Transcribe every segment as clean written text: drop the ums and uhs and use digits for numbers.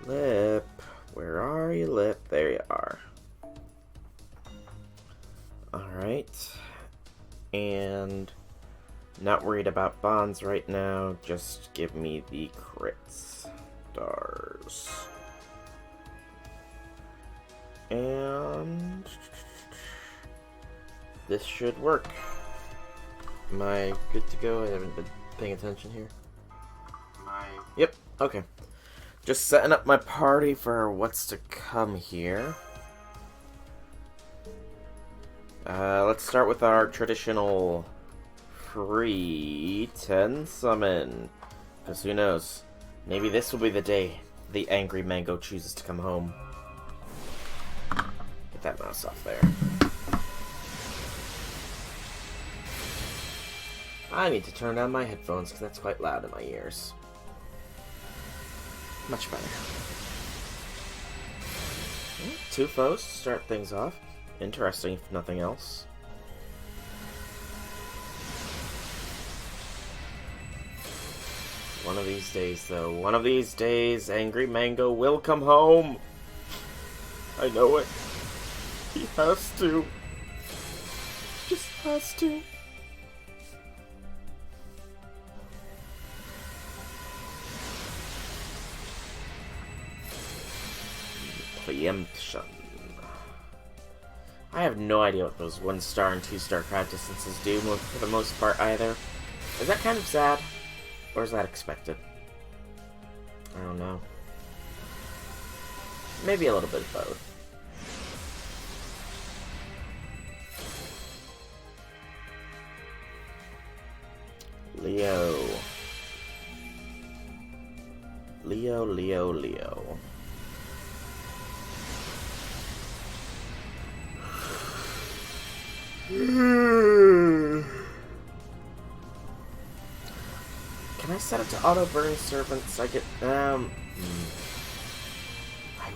Lip, where are you, Lip? There you are. Alright. And not worried about bonds right now. Just give me the crits. Stars. And this should work. Am I good to go? I haven't been paying attention here. Yep, okay. Just setting up my party for what's to come here. Let's start with our traditional free 10 summon. Because who knows? Maybe this will be the day the angry mango chooses to come home. Get that mouse off there. I need to turn down my headphones because that's quite loud in my ears. Much better. Two foes to start things off. Interesting, if nothing else. One of these days, though. One of these days, Angry Mango will come home. I know it. He has to. Just has to. Preemption. I have no idea what those 1-star and 2-star crowd distances do for the most part either. Is that kind of sad? Or is that expected? I don't know. Maybe a little bit of both. Leo. Leo, Leo, Leo. Can I set it to auto burn servants? I get I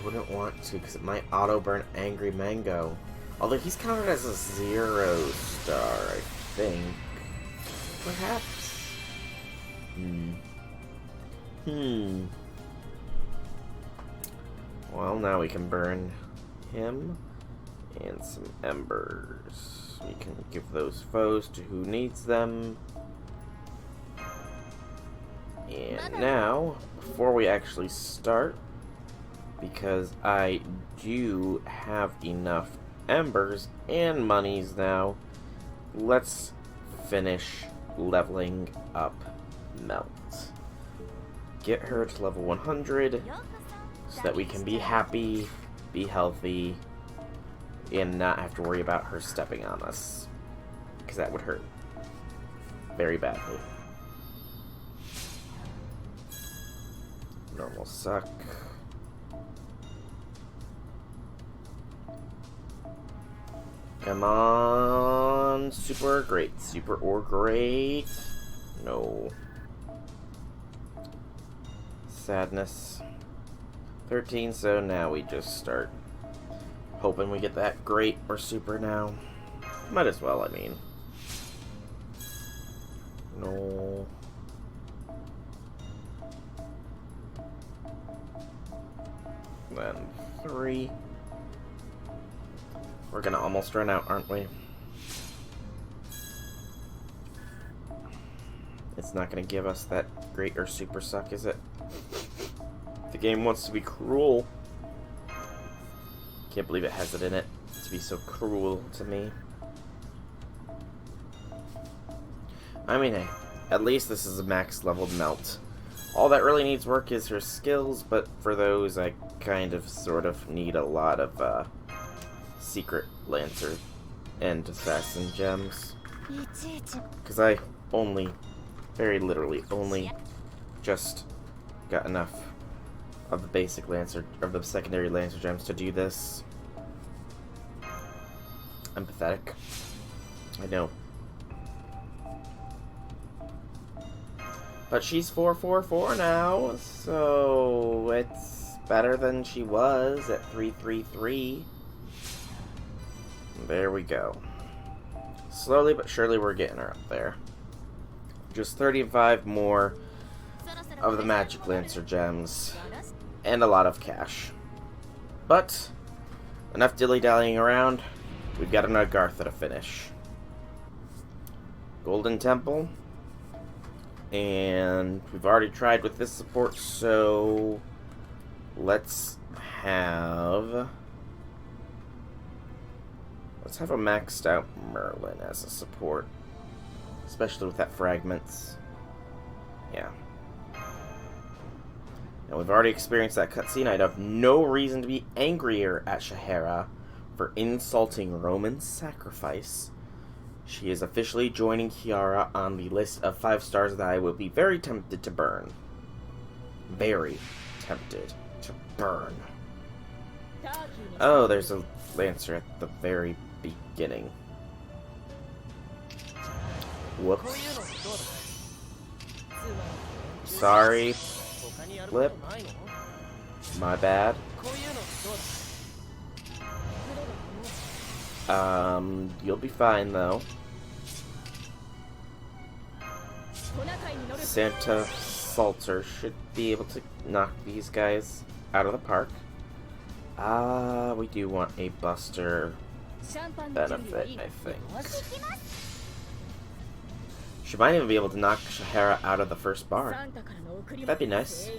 wouldn't want to because it might auto burn Angry Mango. Although he's counted as a 0-star, I think. Perhaps. Well, now we can burn him and some embers. We can give those foes to who needs them. And now, before we actually start, because I do have enough embers and monies now, let's finish leveling up Melt. Get her to level 100 so that we can be happy, be healthy, and not have to worry about her stepping on us, because that would hurt very badly. Normal suck. Come on, super or great. Super or great. No. Sadness. 13, so now we just start hoping we get that great or super now. Might as well, I mean. No. Then 3. We're gonna almost run out, aren't we? It's not gonna give us that great or super suck, is it? The game wants to be cruel. Can't believe it has it in it to be so cruel to me. I mean, hey, at least this is a max leveled Melt. All that really needs work is her skills, but for those I kind of sort of need a lot of secret Lancer and Assassin gems. Because I only, very literally, only just got enough of the basic Lancer, of the secondary Lancer gems to do this. I'm pathetic. I know. But she's 444 now, so it's better than she was at 333. There we go. Slowly but surely we're getting her up there. Just 35 more of the Magic Lancer gems. and a lot of cash. But enough dilly-dallying around. We've got an Agartha to finish. Golden Temple. And we've already tried with this support, so let's have a maxed out Merlin as a support. Especially with that fragments. Yeah. Now we've already experienced that cutscene. I'd have no reason to be angrier at Shahara for insulting Roman sacrifice. She is officially joining Kiara on the list of 5 stars that I will be very tempted to burn. Very tempted to burn. Oh, there's a Lancer at the very beginning. Whoops. Sorry, Flip. My bad. You'll be fine though. Santa Salter should be able to knock these guys out of the park. We do want a Buster benefit, I think. She might even be able to knock Shahara out of the first bar. That'd be nice.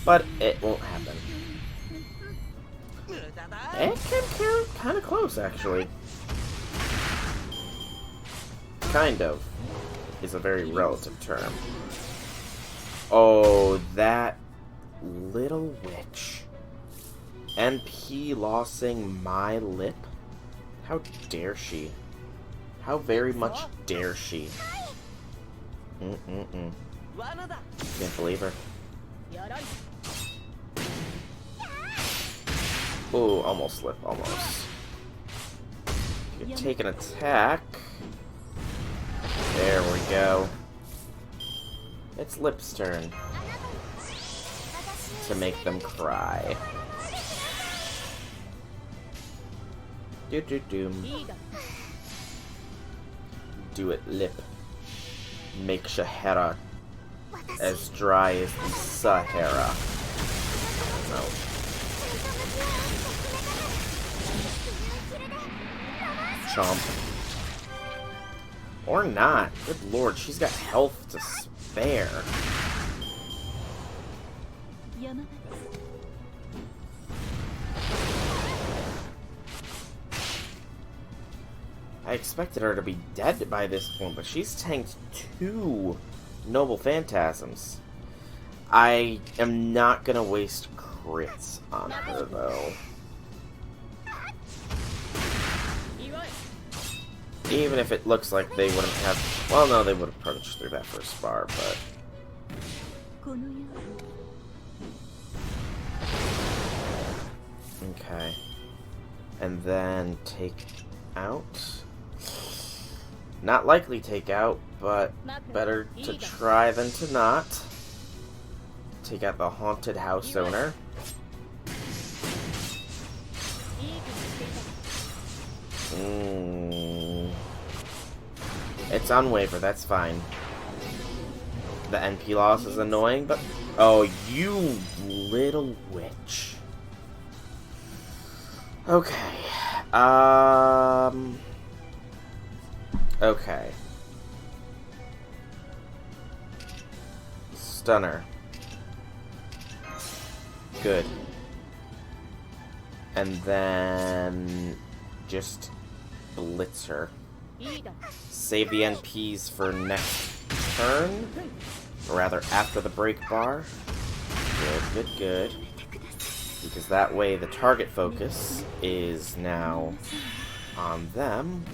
But it won't happen. It can count kind of close, actually. Kind of is a very relative term. Oh, that little witch. NP lossing my lip? How dare she? How very much dare she? Can't believe her. Oh, almost slip, almost. You can take an attack. There we go. It's Lip's turn to make them cry. Do-do-doom. Do it, Lip. Make Shahara as dry as the Sahara. No. Chomp. Or not. Good lord, she's got health to spare. I expected her to be dead by this point, but she's tanked 2 Noble Phantasms. I am not gonna waste crits on her, though. Even if it looks like they wouldn't have... Well, no, they would have punched through that first bar, but... Okay. And then take out... Not likely take out, but better to try than to not. Take out the haunted house owner. It's on waiver, that's fine. The NP loss is annoying, but... Oh, you little witch. Okay. Okay. Stunner. Good. And then... just blitz her. Save the NPs for next turn. Or rather, after the break bar. Good, good, good. Because that way the target focus is now on them.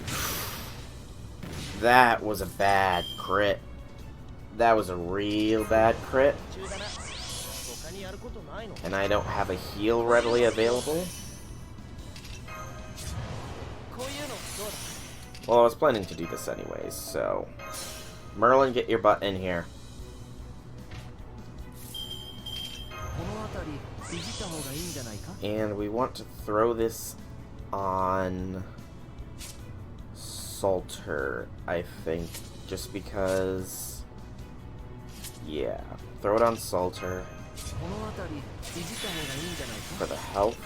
That was a bad crit. That was a real bad crit. And I don't have a heal readily available. Well, I was planning to do this anyways, so... Merlin, get your butt in here. And we want to throw this on... Salter, I think. Just because... Yeah. Throw it on Salter. For the health.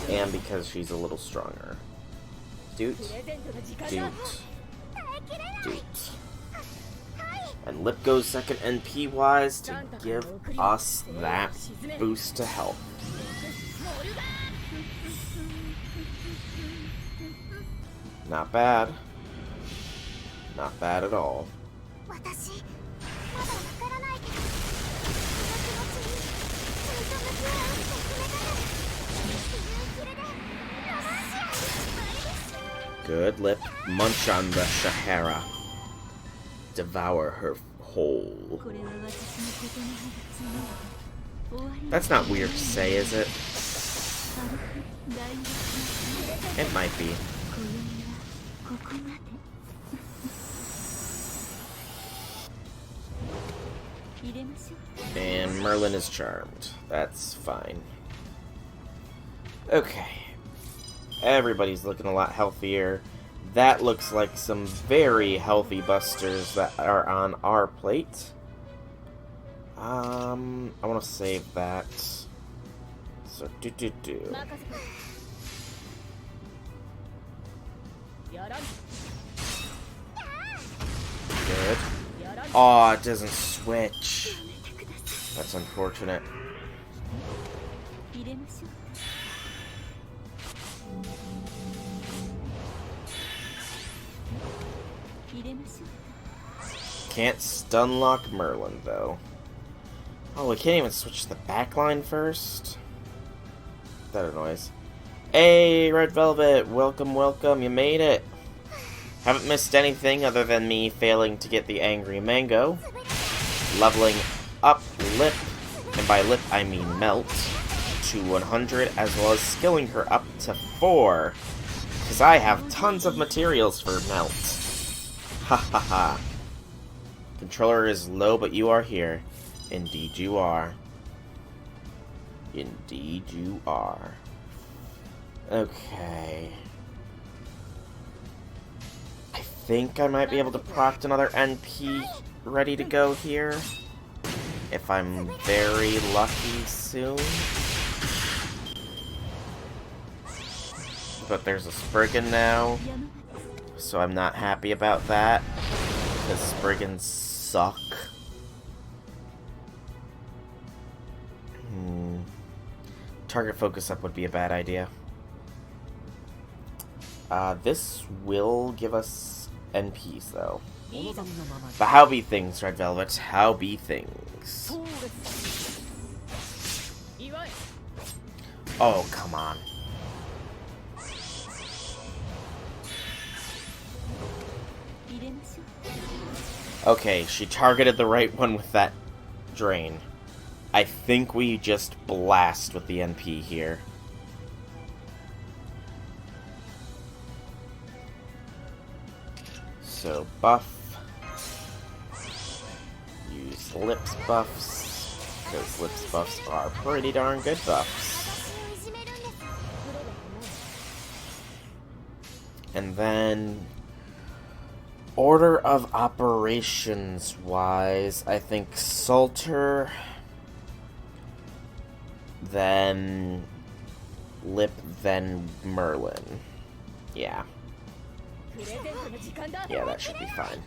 And because she's a little stronger. Doot. Doot. Doot. And Lip goes second NP-wise to give us that boost to health. Not bad. Not bad at all. Good, Lip. Munch on the Shahara. Devour her whole. That's not weird to say, is it? It might be. And Merlin is charmed. That's fine. Okay. Everybody's looking a lot healthier. That looks like some very healthy busters that are on our plate. I want to save that. So, Good. Oh, it doesn't switch. That's unfortunate. Can't stun lock Merlin, though. Oh, we can't even switch the backline first? That annoys. Hey, Red Velvet! Welcome, welcome, you made it! Haven't missed anything other than me failing to get the Angry Mango. Leveling up Lip, and by Lip I mean Melt, to 100, as well as skilling her up to 4. Because I have tons of materials for Melt. Ha ha ha. Controller is low, but you are here. Indeed you are. Indeed you are. Okay. I think I might be able to proc another NP ready to go here. If I'm very lucky soon. But there's a Spriggan now. So I'm not happy about that. Because Spriggans suck. Target focus up would be a bad idea. This will give us NPs, though. But how be things, Red Velvet? How be things? Oh, come on. Okay, she targeted the right one with that drain. I think we just blast with the NP here. So, buff. Use Lips buffs, because Lips buffs are pretty darn good buffs. And then, order of operations wise, I think Salter, then Lip, then Merlin. Yeah. Yeah, that should be fine.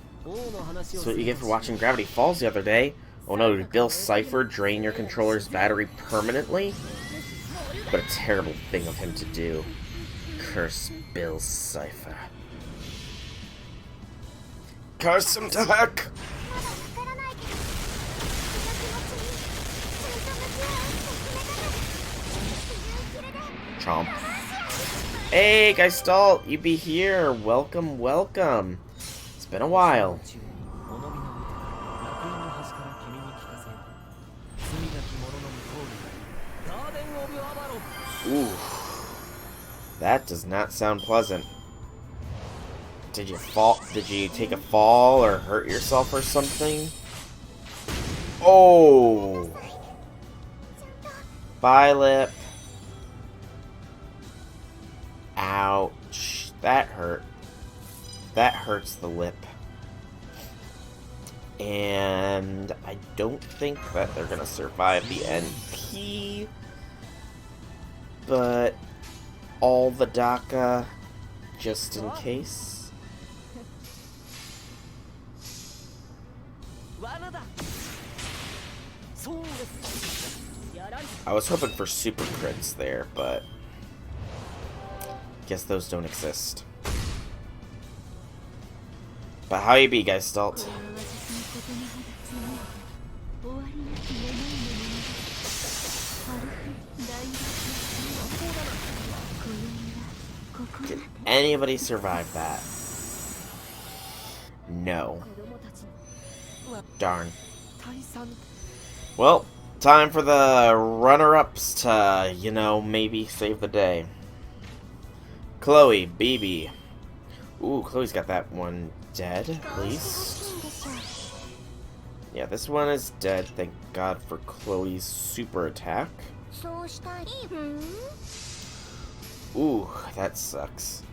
So what you get for watching Gravity Falls the other day? Oh no, did Bill Cipher drain your controller's battery permanently? What a terrible thing of him to do. Curse Bill Cipher. Curse him to heck! Chomp. Hey, Geistalt, you be here. Welcome, welcome. It's been a while. Ooh. That does not sound pleasant. Did you fall? Did you take a fall or hurt yourself or something? Oh. Bye, Lip. Ouch. That hurt. That hurts the lip. And I don't think that they're gonna survive the NP. But all the DACA, just in case. I was hoping for super crits there, but guess those don't exist. But how you be, guys, Stalt? Did anybody survive that? No. Darn. Well, time for the runner-ups to, you know, maybe save the day. Chloe, BB. Ooh, Chloe's got that one dead, at least. Yeah, this one is dead. Thank God for Chloe's super attack. Ooh, that sucks.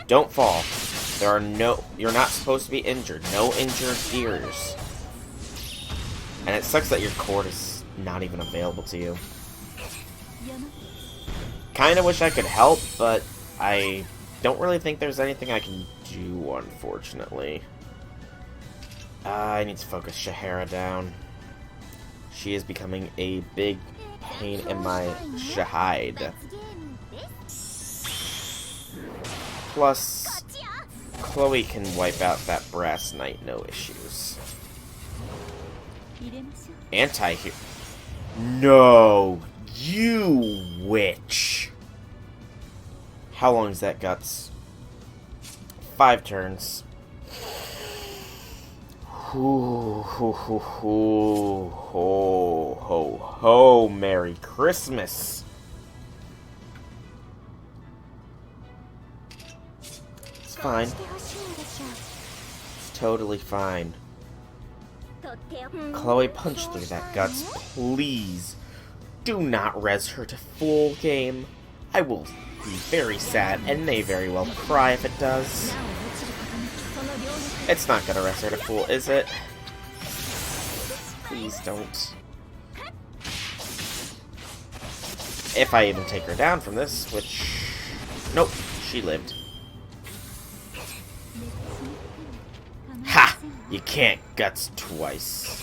Don't fall. You're not supposed to be injured. No injured gears. And it sucks that your cord is not even available to you. Kinda wish I could help, but I don't really think there's anything I can do, unfortunately. I need to focus Shahara down. She is becoming a big pain in my shahide. Plus, Chloe can wipe out that Brass Knight, no issues. Anti-hero. No! You witch! How long is that, Guts? 5 turns. Ho ho ho, Merry Christmas! It's fine. It's totally fine. Chloe, punch through that, Guts. Please do not res her to full game. I will be very sad and may very well cry if it does. It's not gonna res her to full, is it? Please don't. If I even take her down from this, which... Nope, she lived. Ha! You can't Guts twice.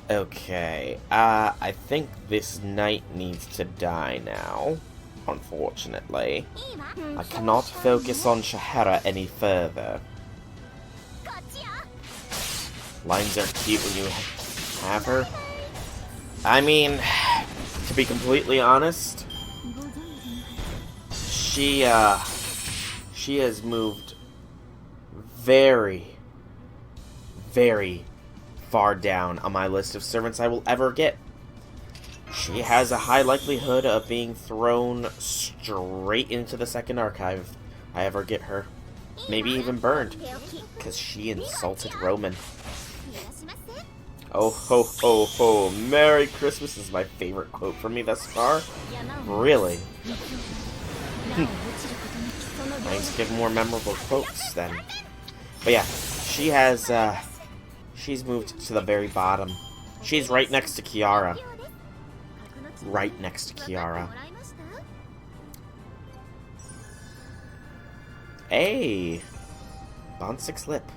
Okay, I think this knight needs to die now, unfortunately. I cannot focus on Shahara any further. Lines are cute when you have her. I mean, to be completely honest, she has moved very, very far down on my list of servants I will ever get. She has a high likelihood of being thrown straight into the second archive if I ever get her. Maybe even burned, because she insulted Roman. Oh ho ho ho, Merry Christmas is my favorite quote from me thus far. Really? I need to give more memorable quotes then. But yeah, she has, she's moved to the very bottom. She's right next to Kiara. Right next to Kiara. Hey! Bond 6 lip.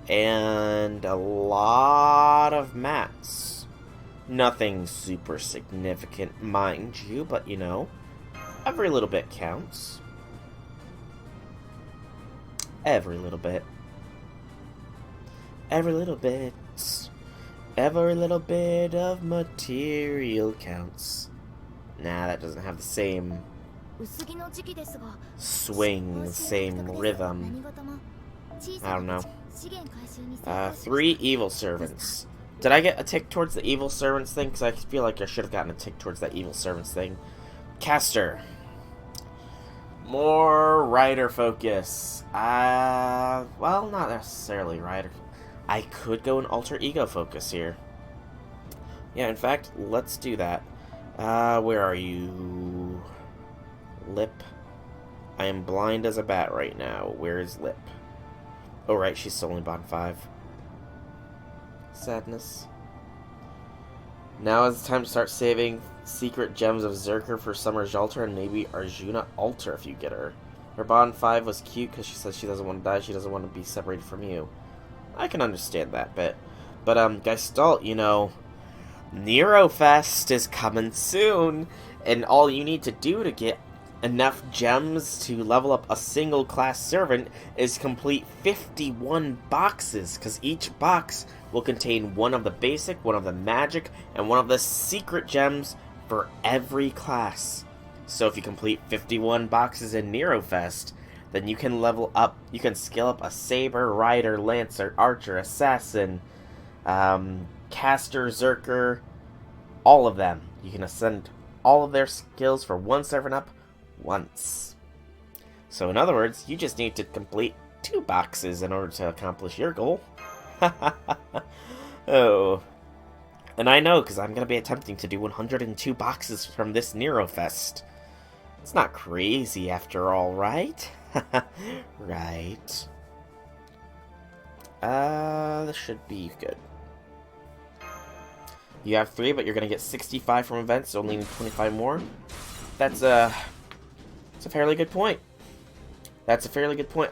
And a lot of mats. Nothing super significant, mind you, but you know, every little bit counts. Every little bit. Every little bit. Every little bit of material counts. Nah, that doesn't have the same swing, the same rhythm. I don't know. 3 evil servants. Did I get a tick towards the evil servants thing? Because I feel like I should have gotten a tick towards that evil servants thing. Caster. More rider focus. Well, not necessarily rider. I could go an alter ego focus here. Yeah, in fact, let's do that. Where are you? Lip. I am blind as a bat right now. Where is Lip? Oh, right, she's still only bond 5. Sadness. Now is the time to start saving secret gems of Zerker for Summer's altar and maybe Arjuna altar if you get her. Her bond 5 was cute because she says she doesn't want to die, she doesn't want to be separated from you. I can understand that bit. But, Gestalt, you know, Nerofest is coming soon, and all you need to do to get enough gems to level up a single class servant is complete 51 boxes, because each box will contain one of the basic, one of the magic, and one of the secret gems for every class. So if you complete 51 boxes in Nerofest, then you can level up, you can scale up a Saber, Rider, Lancer, Archer, Assassin, Caster, Zerker, all of them. You can ascend all of their skills for one servant up once. So in other words, you just need to complete 2 boxes in order to accomplish your goal. Oh. And I know, because I'm going to be attempting to do 102 boxes from this Nerofest. It's not crazy after all, right? Right. This should be good. You have 3, but you're going to get 65 from events, so only need 25 more. That's a fairly good point. That's a fairly good point.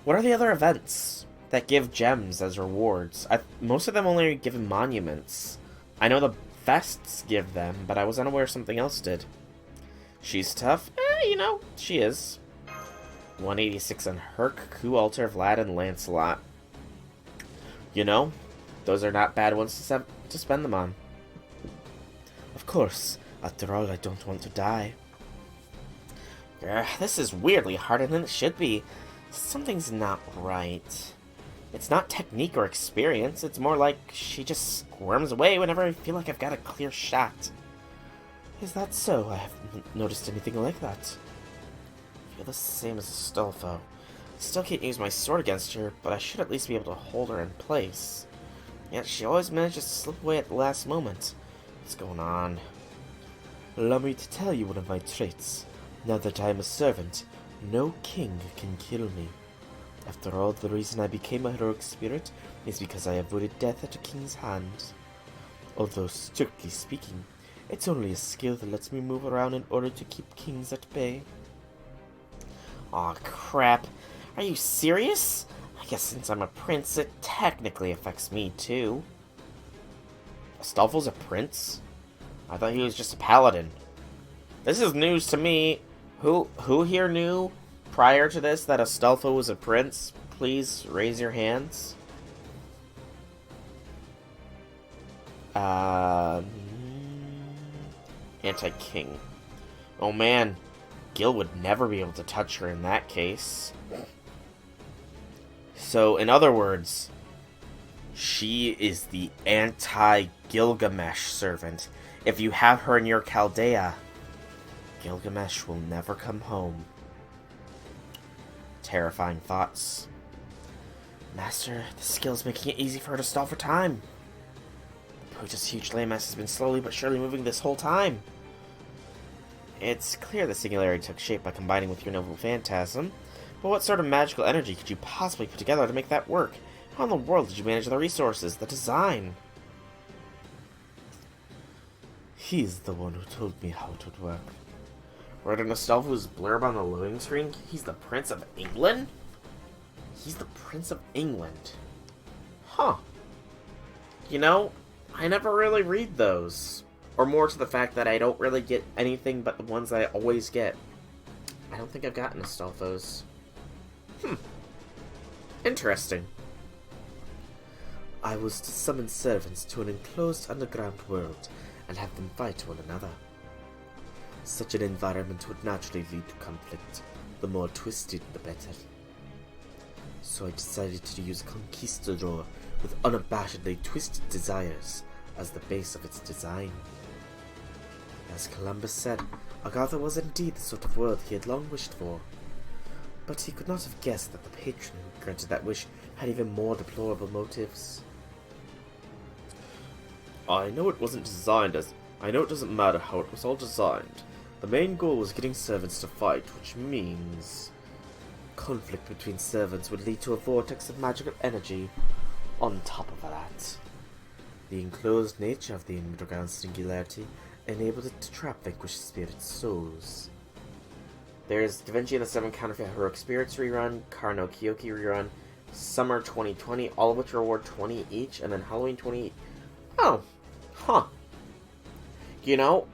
What are the other events that give gems as rewards? Most of them only are given monuments. I know the fests give them, but I was unaware something else did. She's tough? You know, she is. 186 on Herc, Coup, Altar, Vlad, and Lancelot. You know, those are not bad ones to spend them on. Of course, after all, I don't want to die. This is weirdly harder than it should be. Something's not right. It's not technique or experience, it's more like she just squirms away whenever I feel like I've got a clear shot. Is that so? I haven't noticed anything like that. I feel the same as Astolfo. I still can't use my sword against her, but I should at least be able to hold her in place. Yet she always manages to slip away at the last moment. What's going on? Allow me to tell you one of my traits. Now that I am a servant, no king can kill me. After all, the reason I became a heroic spirit is because I avoided death at a king's hands. Although, strictly speaking, it's only a skill that lets me move around in order to keep kings at bay. Aw, crap. Are you serious? I guess since I'm a prince, it technically affects me, too. Astolfo's a prince? I thought he was just a paladin. This is news to me. Who here knew prior to this that Astolfo was a prince? Please raise your hands. Anti-king. Oh man, Gil would never be able to touch her in that case. So, in other words, she is the anti-Gilgamesh servant. If you have her in your Chaldea, Gilgamesh will never come home. Terrifying thoughts. Master, the skill's making it easy for her to stall for time. Pota's huge landmass has been slowly but surely moving this whole time. It's clear the singularity took shape by combining with your noble phantasm, but what sort of magical energy could you possibly put together to make that work? How in the world did you manage the resources, the design? He's the one who told me how it would work. Read in Astolfo's blurb on the loading screen, he's the Prince of England? He's the Prince of England. Huh. You know, I never really read those. Or more to the fact that I don't really get anything but the ones I always get. I don't think I've gotten Astolfo's. Interesting. I was to summon servants to an enclosed underground world and have them fight one another. Such an environment would naturally lead to conflict. The more twisted, the better. So I decided to use a conquistador with unabashedly twisted desires as the base of its design. As Columbus said, Agartha was indeed the sort of world he had long wished for. But he could not have guessed that the patron who granted that wish had even more deplorable motives. I know it wasn't designed as... I know it doesn't matter how it was all designed, The main goal was getting servants to fight, which means conflict between servants would lead to a vortex of magical energy. On top of that, the enclosed nature of the underground singularity enabled it to trap vanquished spirit souls. There's Da Vinci and the 7 Counterfeit Heroic Spirits rerun, Kar no Kyoki rerun, Summer 2020, all of which reward 20 each, and then Halloween 20. Oh, huh. You know,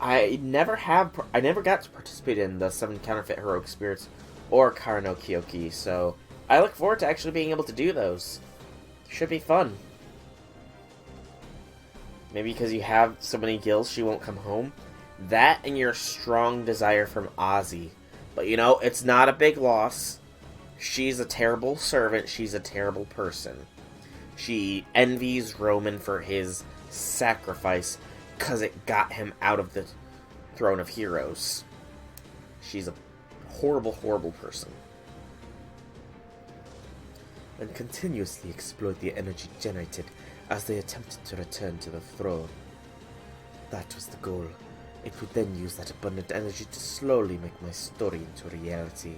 I never got to participate in the 7 Counterfeit Heroic Spirits or Kar no Kyoki, so I look forward to actually being able to do those. Should be fun. Maybe because you have so many gills, she won't come home. That and your strong desire from Ozzy. But you know, it's not a big loss. She's a terrible servant. She's a terrible person. She envies Roman for his sacrifice because it got him out of the throne of heroes. She's a horrible, horrible person. And continuously exploit the energy generated as they attempted to return to the throne. That was the goal. It would then use that abundant energy to slowly make my story into reality.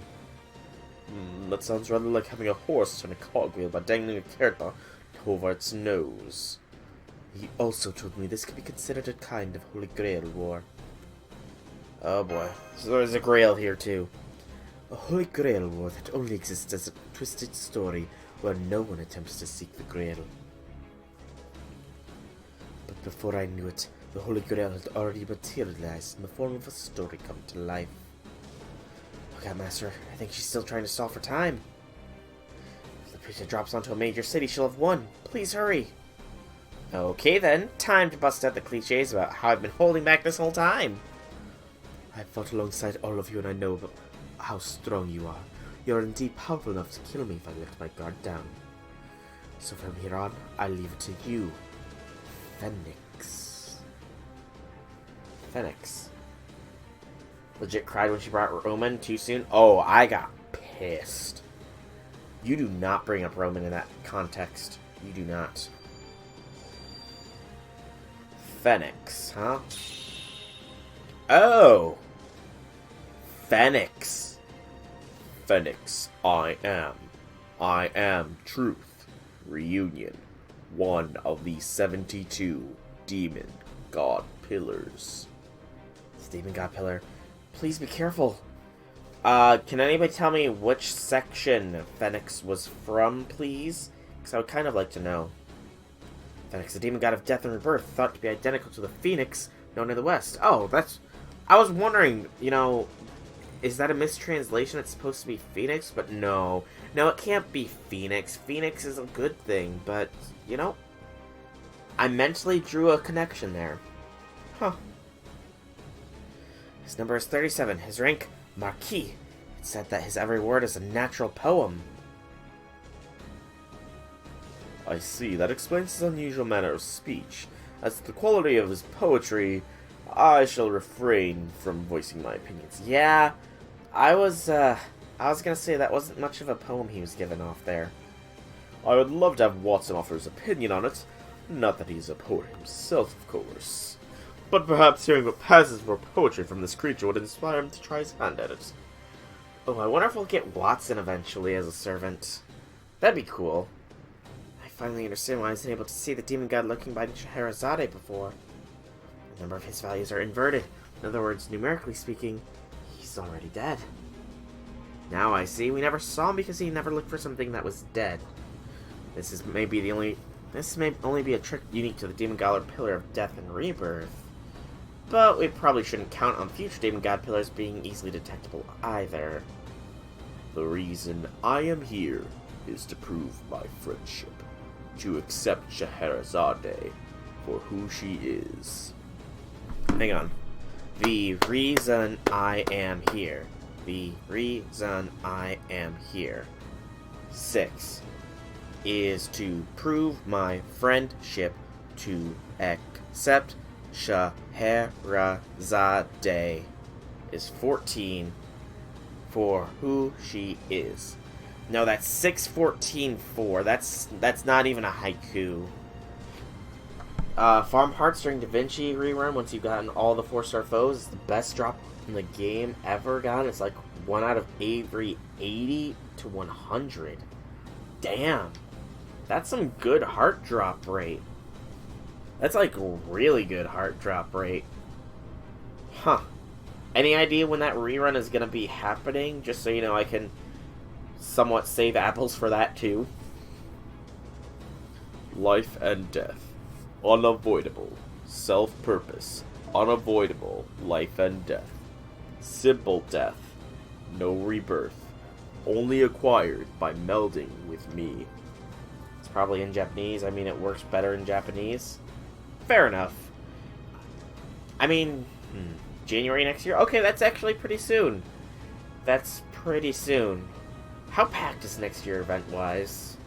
That sounds rather like having a horse turn a cogwheel by dangling a character over its nose. He also told me this could be considered a kind of Holy Grail war. Oh boy, so there's a Grail here too. A Holy Grail war that only exists as a twisted story where no one attempts to seek the Grail. But before I knew it, the Holy Grail had already materialized in the form of a story come to life. Look out, Master. I think she's still trying to stall for time. If the priestess drops onto a major city, she'll have won. Please hurry. Okay then, time to bust out the cliches about how I've been holding back this whole time. I've fought alongside all of you and I know how strong you are. You're indeed powerful enough to kill me if I let my guard down. So from here on, I leave it to you, Phoenix. Phoenix. Legit cried when she brought Roman too soon? Oh, I got pissed. You do not bring up Roman in that context. You do not. Phoenix, huh? Oh! Phoenix. Phoenix, I am. I am truth. Reunion. One of the 72 demon god pillars. This demon god pillar. Please be careful. Can anybody tell me which section Phoenix was from, please? Because I would kind of like to know. Phoenix, the demon god of death and rebirth, thought to be identical to the phoenix known in the West. Oh, that's... I was wondering, you know, is that a mistranslation? It's supposed to be Phoenix, but no. No, it can't be Phoenix. Phoenix is a good thing, but, you know, I mentally drew a connection there. Huh. His number is 37. His rank, Marquis. It said that his every word is a natural poem. I see. That explains his unusual manner of speech. As to the quality of his poetry, I shall refrain from voicing my opinions. Yeah, I was gonna say that wasn't much of a poem he was giving off there. I would love to have Watson offer his opinion on it. Not that he's a poet himself, of course. But perhaps hearing what passes for poetry from this creature would inspire him to try his hand at it. Oh, I wonder if we'll get Watson eventually as a servant. That'd be cool. I finally understand why I was able to see the demon god lurking by Scheherazade before. A number of his values are inverted. In other words, numerically speaking, he's already dead. Now I see. We never saw him because he never looked for something that was dead. This may only be a trick unique to the Demon God Pillar of Death and Rebirth. But we probably shouldn't count on future Demon God Pillars being easily detectable either. The reason I am here is to prove my friendship. To accept Scheherazade for who she is. Hang on. The reason I am here. The reason I am here. 6. Is to prove my friendship to accept Scheherazade. Is 14 for who she is. No, that's 614-4. That's not even a haiku. Farm Hearts during Da Vinci rerun, once you've gotten all the 4-star foes, is the best drop in the game ever gotten. It's like 1 out of every 80 to 100. Damn. That's some good heart drop rate. That's like really good heart drop rate. Huh. Any idea when that rerun is going to be happening? Just so you know, I can somewhat save apples for that too. Life and death. Unavoidable. Self-purpose. Unavoidable. Life and death. Simple death. No rebirth. Only acquired by melding with me. It's probably in Japanese. I mean, it works better in Japanese. Fair enough. I mean, January next year? Okay, that's actually pretty soon. That's pretty soon. How packed is next year event-wise?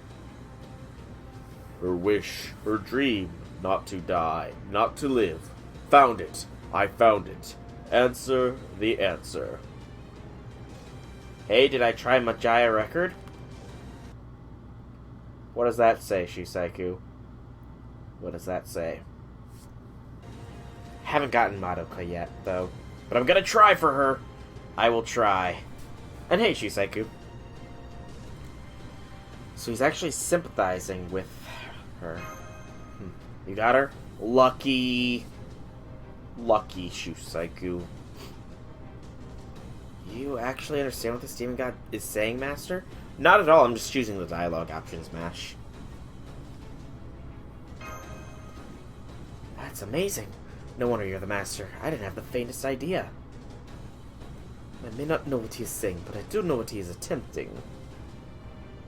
Her wish, her dream, not to die, not to live. Found it. I found it. Answer the answer. Hey, did I try Majaya record? What does that say, Shiseiku? What does that say? Haven't gotten Madoka yet, though. But I'm gonna try for her. I will try. And hey, Shiseiku. So he's actually sympathizing with her. You got her? Lucky. Lucky, Shiseiku. You actually understand what this demon god is saying, Master? Not at all, I'm just choosing the dialogue options, Mash. That's amazing. No wonder you're the Master. I didn't have the faintest idea. I may not know what he is saying, but I do know what he is attempting.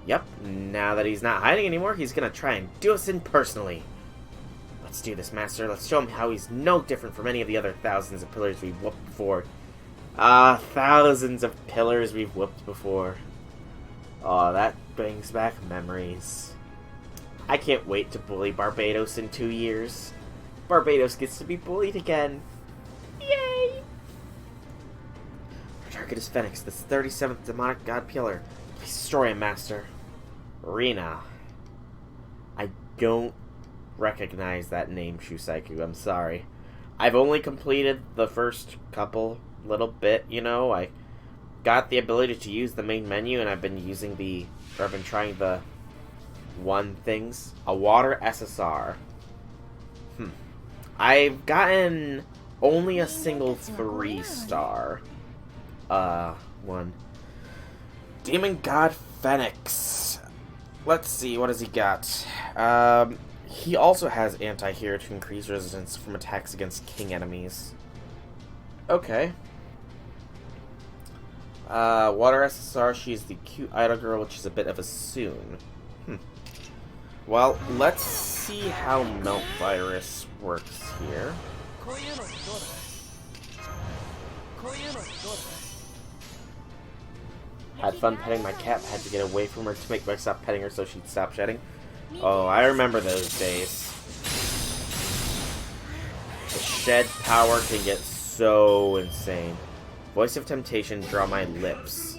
Yep, now that he's not hiding anymore, he's gonna try and do us in personally. Let's do this, Master. Let's show him how he's no different from any of the other thousands of pillars we've whooped before. Thousands of pillars we've whooped before. Oh, that brings back memories. I can't wait to bully Barbados in 2 years. Barbados gets to be bullied again. Yay! Our target is Phoenix, the 37th demonic god pillar. Please destroy him, Master. Rina. I don't recognize that name, Shiseiku. I'm sorry. I've only completed the first couple little bit, you know. I got the ability to use the main menu, and I've been trying the one things. A water SSR. I've gotten only a single 3-star one. Demon God Phoenix. Let's see, what has he got? He also has anti-hero to increase resistance from attacks against king enemies. Okay. Water SSR, she's the cute idol girl, which is a bit of a soon. Well, let's see how Melt Virus works here. Had fun petting my cat, had to get away from her to make me stop petting her so she'd stop shedding. Oh, I remember those days. The shed power can get so insane. Voice of Temptation, draw my lips.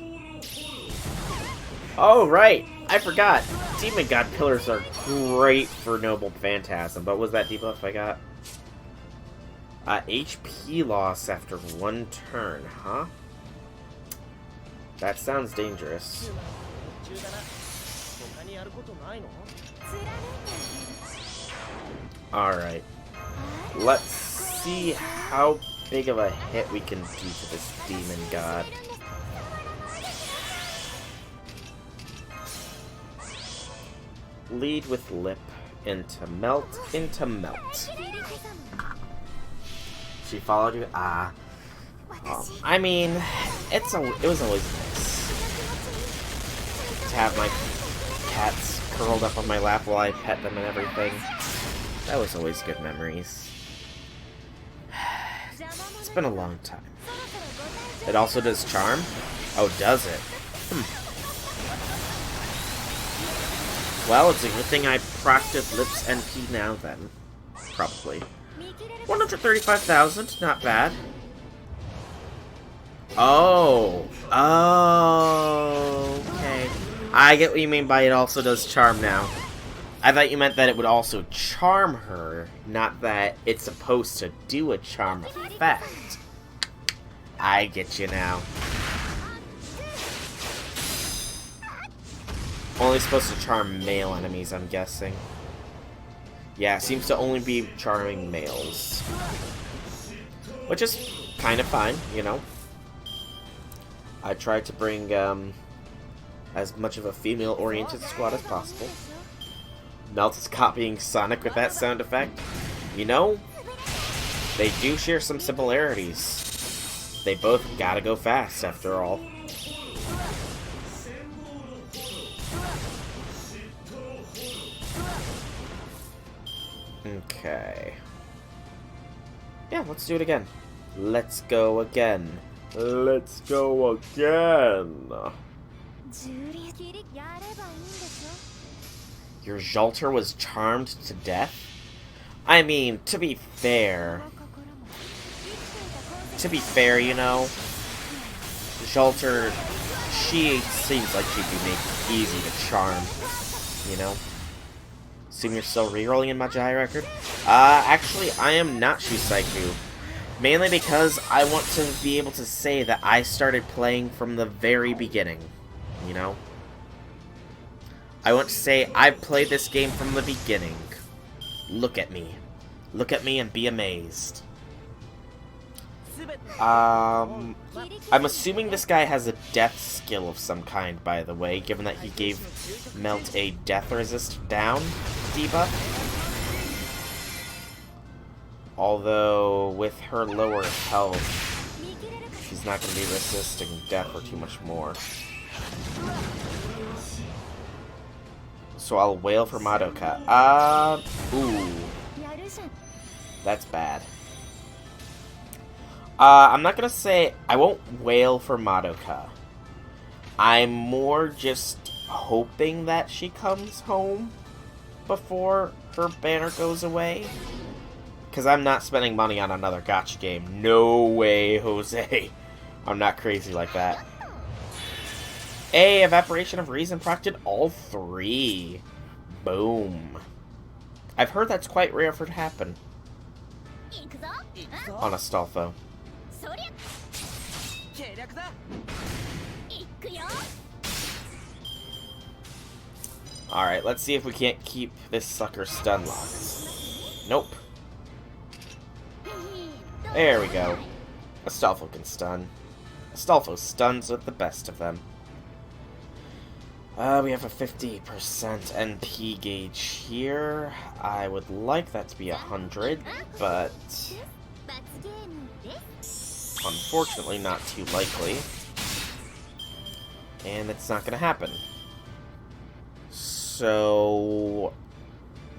Oh, right! I forgot! Demon God Pillars are great for Noble Phantasm, but was that debuff I got? HP loss after 1 turn, huh? That sounds dangerous. Alright. Let's see how big of a hit we can do to this demon god. Lead with lip into melt, into melt. She followed you? Ah. I mean, it was always nice to have my cats curled up on my lap while I pet them and everything. That was always good memories. It's been a long time. It also does charm? Oh, does it? Well, it's a good thing I practiced Lips NP now then. Probably. 135,000, not bad. Oh. Oh, okay. I get what you mean by it also does charm now. I thought you meant that it would also charm her, not that it's supposed to do a charm effect. I get you now. Only supposed to charm male enemies, I'm guessing. Yeah, it seems to only be charming males. Which is kind of fine, you know. I tried to bring as much of a female-oriented squad as possible. Melt is copying Sonic with that sound effect. You know, they do share some similarities. They both gotta go fast, after all. Okay. Yeah, let's do it again. Let's go again. Let's go again. Your Zhalter was charmed to death? I mean, to be fair, you know, Zhalter, she seems like she'd be easy to charm, you know? Assume you're still rerolling in my Jai record? Actually, I am not Shusaiku. Mainly because I want to be able to say that I started playing from the very beginning, you know? I want to say I've played this game from the beginning. Look at me. Look at me and be amazed. I'm assuming this guy has a death skill of some kind, by the way, given that he gave Melt a death resist down debuff. Although, with her lower health, she's not going to be resisting death or too much more. So I'll wail for Madoka. Ooh. That's bad. I'm not gonna say I won't wail for Madoka. I'm more just hoping that she comes home before her banner goes away. Because I'm not spending money on another gacha game. No way, Jose. I'm not crazy like that. Hey, Evaporation of Reason procted all 3. Boom. I've heard that's quite rare for it to happen. On Astolfo. Alright, let's see if we can't keep this sucker stun locked. Nope. There we go. Astolfo can stun. Astolfo stuns with the best of them. We have a 50% NP gauge here. I would like that to be 100, but unfortunately not too likely. And it's not going to happen. So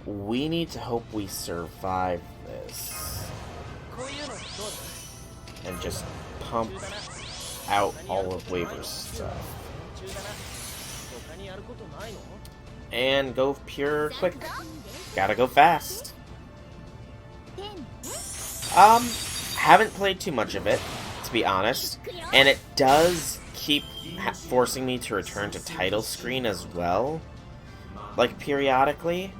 we need to hope we survive this. And just pump out all of Waver's stuff. And go pure quick. Gotta go fast. Haven't played too much of it, to be honest. And it does keep forcing me to return to title screen as well. Like, periodically.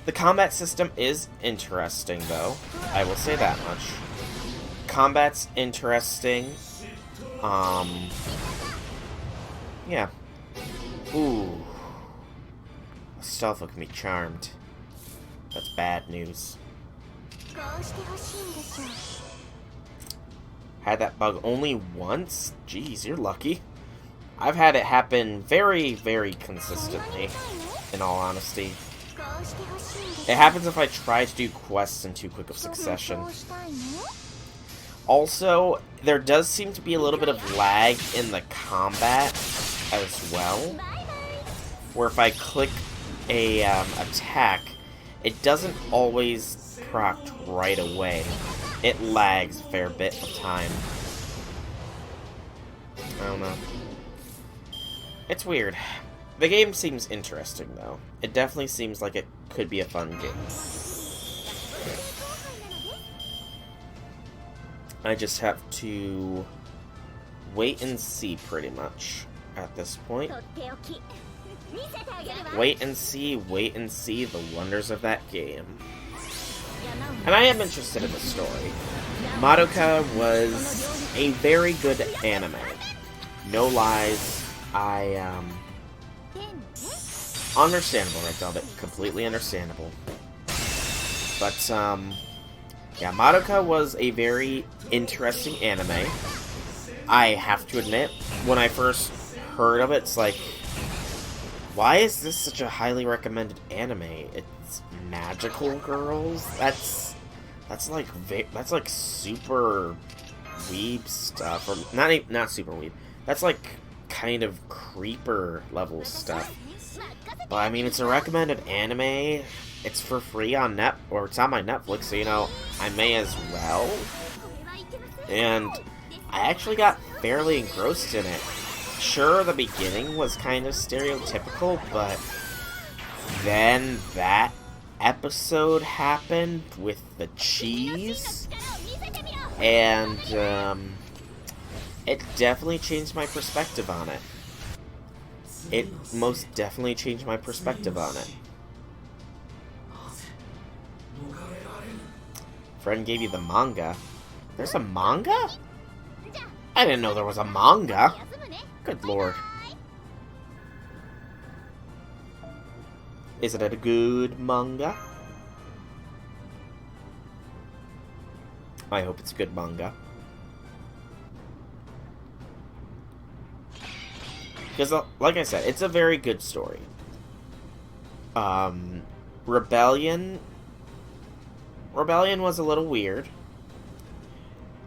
The combat system is interesting, though. I will say that much. Combat's interesting. Yeah. Ooh. Astolfo can be charmed. That's bad news. Had that bug only once? Jeez, you're lucky. I've had it happen very, very consistently, in all honesty. It happens if I try to do quests in too quick of succession. Also, there does seem to be a little bit of lag in the combat as well, where if I click a attack, it doesn't always proc right away. It lags a fair bit of time. I don't know. It's weird. The game seems interesting, though. It definitely seems like it could be a fun game. I just have to wait and see, pretty much, at this point. Wait and see the wonders of that game. And I am interested in the story. Madoka was a very good anime. No lies. Understandable, Red Velvet. Completely understandable. But, yeah, Madoka was a very interesting anime. I have to admit, when I first heard of it, it's like, why is this such a highly recommended anime? It's magical girls? That's like super weeb stuff, or not super weeb. That's like kind of creeper level stuff. But I mean, it's a recommended anime. It's for free on it's on my Netflix, so you know, I may as well. And I actually got fairly engrossed in it. Sure, the beginning was kind of stereotypical, but then that episode happened with the cheese, and it definitely changed my perspective on it. It most definitely changed my perspective on it. Friend gave you the manga. There's a manga? I didn't know there was a manga. Good lord. Is it a good manga? I hope it's a good manga. Because, like I said, it's a very good story. Rebellion was a little weird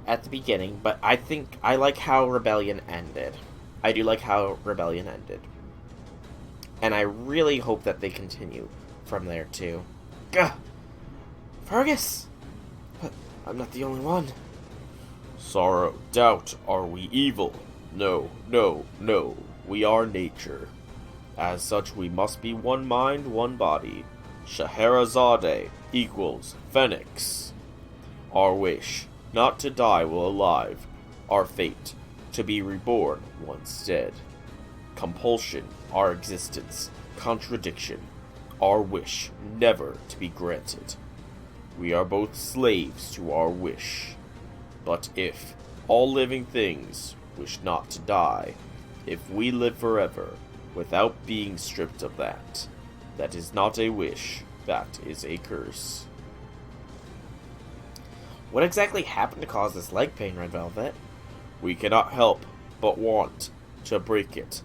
at the beginning, but I think I like how Rebellion ended. I do like how Rebellion ended. And I really hope that they continue from there, too. Gah! Fergus! But I'm not the only one. Sorrow, doubt, are we evil? No, no, no. We are nature. As such, we must be one mind, one body. Scheherazade equals Phoenix. Our wish, not to die while alive. Our fate, to be reborn once dead. Compulsion, our existence. Contradiction, our wish, never to be granted. We are both slaves to our wish. But if all living things wish not to die, if we live forever without being stripped of that, that is not a wish, that is a curse. What exactly happened to cause this leg pain, Red Velvet? We cannot help but want to break it.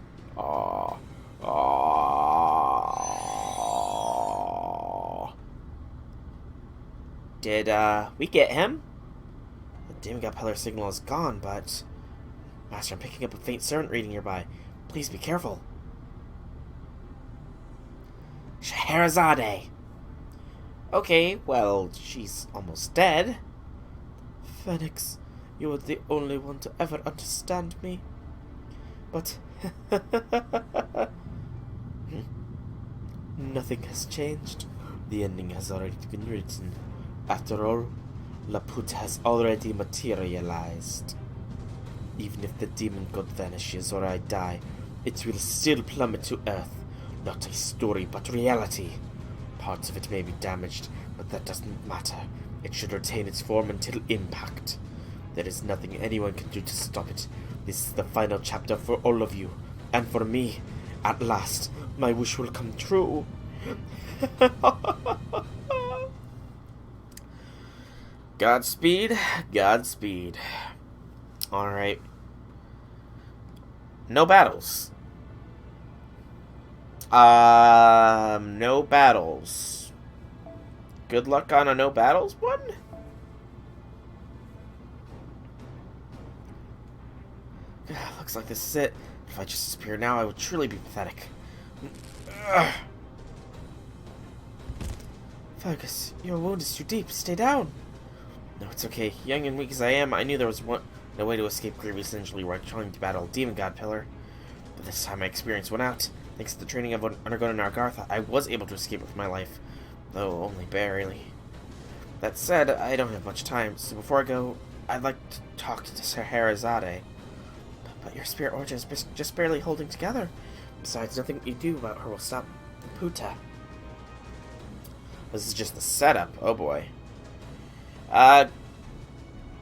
Did, we get him? The demigod pillar signal is gone, but... Master, I'm picking up a faint servant reading nearby. Please be careful. Scheherazade! Okay, well, she's almost dead. Phoenix, you are the only one to ever understand me. But... nothing has changed. The ending has already been written. After all, Laput has already materialized. Even if the demon god vanishes or I die, it will still plummet to Earth. Not a story, but reality. Parts of it may be damaged, but that doesn't matter. It should retain its form until impact. There is nothing anyone can do to stop it. This is the final chapter for all of you. And for me. At last, my wish will come true. Godspeed. Godspeed. Alright. No battles. No battles. Good luck on a no battles one? Looks like this is it. If I just disappear now, I would truly be pathetic. Fergus, your wound is too deep. Stay down. No, it's okay. Young and weak as I am, I knew there was no way to escape grievous injury while trying to battle a demon god pillar. But this time my experience went out. Thanks to the training I've undergone in Agartha, I was able to escape with my life, though only barely. That said, I don't have much time, so before I go, I'd like to talk to Scheherazade. But your spirit origin is just barely holding together. Besides, nothing you do about her will stop Puta. This is just the setup. Oh boy.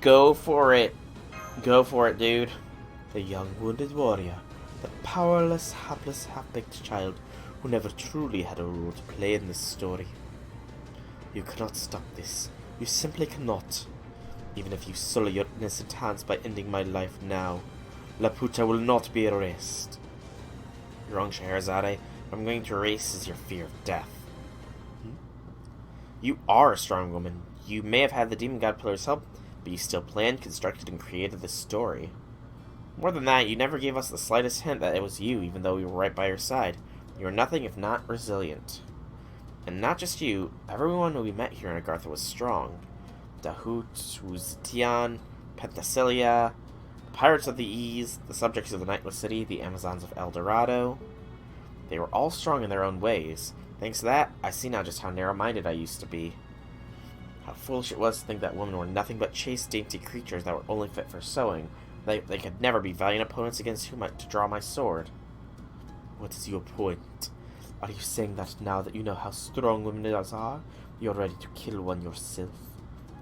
Go for it. Go for it, dude. The young wounded warrior. The powerless, hapless, half-baked child who never truly had a role to play in this story. You cannot stop this. You simply cannot. Even if you sully your innocent hands by ending my life now, Laputa will not be erased. You're wrong, Scheherazade. What I'm going to erase is your fear of death. You are a strong woman. You may have had the demon god pillar's help, but you still planned, constructed, and created this story. More than that, you never gave us the slightest hint that it was you, even though we were right by your side. You are nothing if not resilient. And not just you, everyone we met here in Agartha was strong. Dahut, Uzitian, Penthesilea, the Pirates of the Ease, the subjects of the Nightless City, the Amazons of El Dorado. They were all strong in their own ways. Thanks to that, I see now just how narrow-minded I used to be. How foolish it was to think that women were nothing but chaste, dainty creatures that were only fit for sewing. They could never be valiant opponents against whom to draw my sword. What is your point? Are you saying that now that you know how strong women are, you're ready to kill one yourself?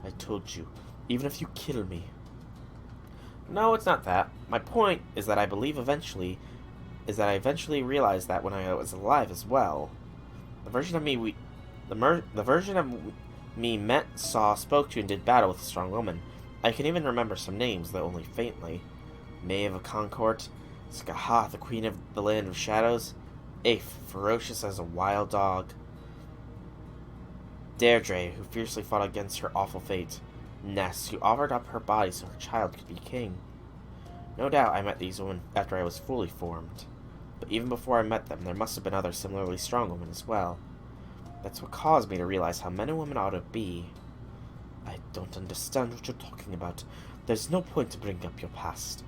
I told you, even if you kill me. No, it's not that. My point is that I eventually realized that when I was alive as well. The version of me the version of me met, saw, spoke to, and did battle with a strong woman. I can even remember some names, though only faintly. Maeve of Concord, Skaha, the queen of the land of shadows, Aif, ferocious as a wild dog, Deirdre, who fiercely fought against her awful fate, Ness, who offered up her body so her child could be king. No doubt I met these women after I was fully formed. But even before I met them, there must have been other similarly strong women as well. That's what caused me to realize how men and women ought to be. I don't understand what you're talking about. There's no point to bring up your past.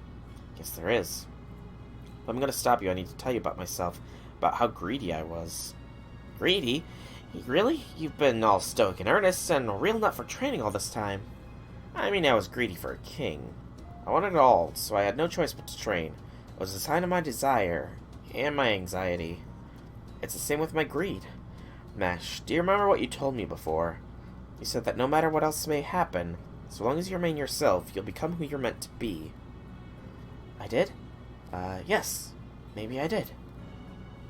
Yes, there is. If I'm going to stop you, I need to tell you about myself, about how greedy I was. Greedy? Really? You've been all stoic and earnest, and a real nut for training all this time. I mean, I was greedy for a king. I wanted it all, so I had no choice but to train. It was a sign of my desire, and my anxiety. It's the same with my greed. Mesh, do you remember what you told me before? You said that no matter what else may happen, so long as you remain yourself, you'll become who you're meant to be. I did? Yes. Maybe I did.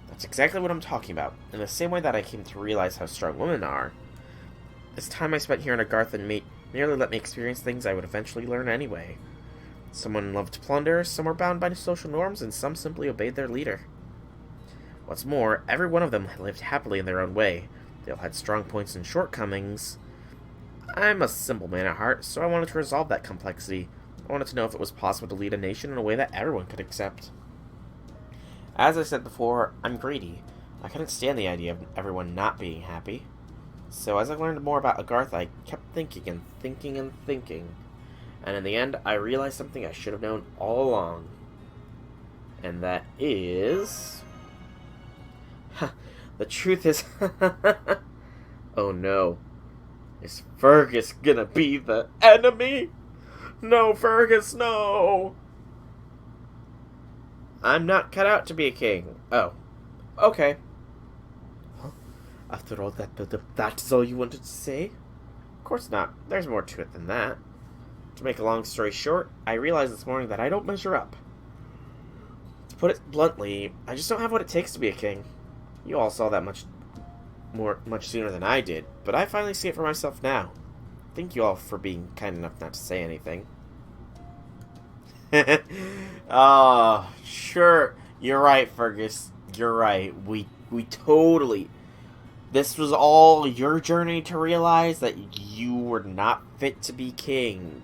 That's exactly what I'm talking about. In the same way that I came to realize how strong women are. This time I spent here in Agartha merely let me experience things I would eventually learn anyway. Some loved plunder, some were bound by social norms, and some simply obeyed their leader. What's more, every one of them lived happily in their own way. They all had strong points and shortcomings. I'm a simple man at heart, so I wanted to resolve that complexity. I wanted to know if it was possible to lead a nation in a way that everyone could accept. As I said before, I'm greedy. I couldn't stand the idea of everyone not being happy. So as I learned more about Agartha, I kept thinking and thinking and thinking. And in the end, I realized something I should have known all along. And that is... the truth is... oh no. Is Fergus gonna be the enemy? No, Fergus, no! I'm not cut out to be a king. Oh. Okay. Huh? After all that build-up, that's all you wanted to say? Of course not. There's more to it than that. To make a long story short, I realized this morning that I don't measure up. To put it bluntly, I just don't have what it takes to be a king. You all saw that much sooner than I did, but I finally see it for myself now. Thank you all for being kind enough not to say anything. Oh, sure. You're right, Fergus. You're right. We totally... This was all your journey to realize that you were not fit to be king.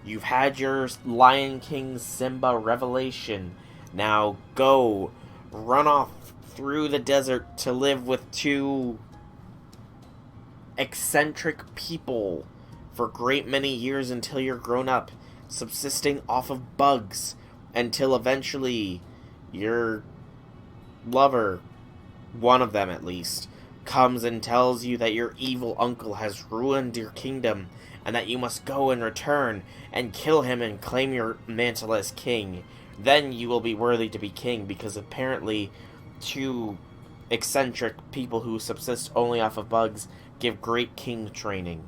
You've had your Lion King Simba revelation. Now go. Run off through the desert to live with two eccentric people for a great many years until you're grown up, subsisting off of bugs, until eventually your lover, one of them at least, comes and tells you that your evil uncle has ruined your kingdom, and that you must go and return and kill him and claim your mantle as king. Then you will be worthy to be king, because apparently two eccentric people who subsist only off of bugs give great king training.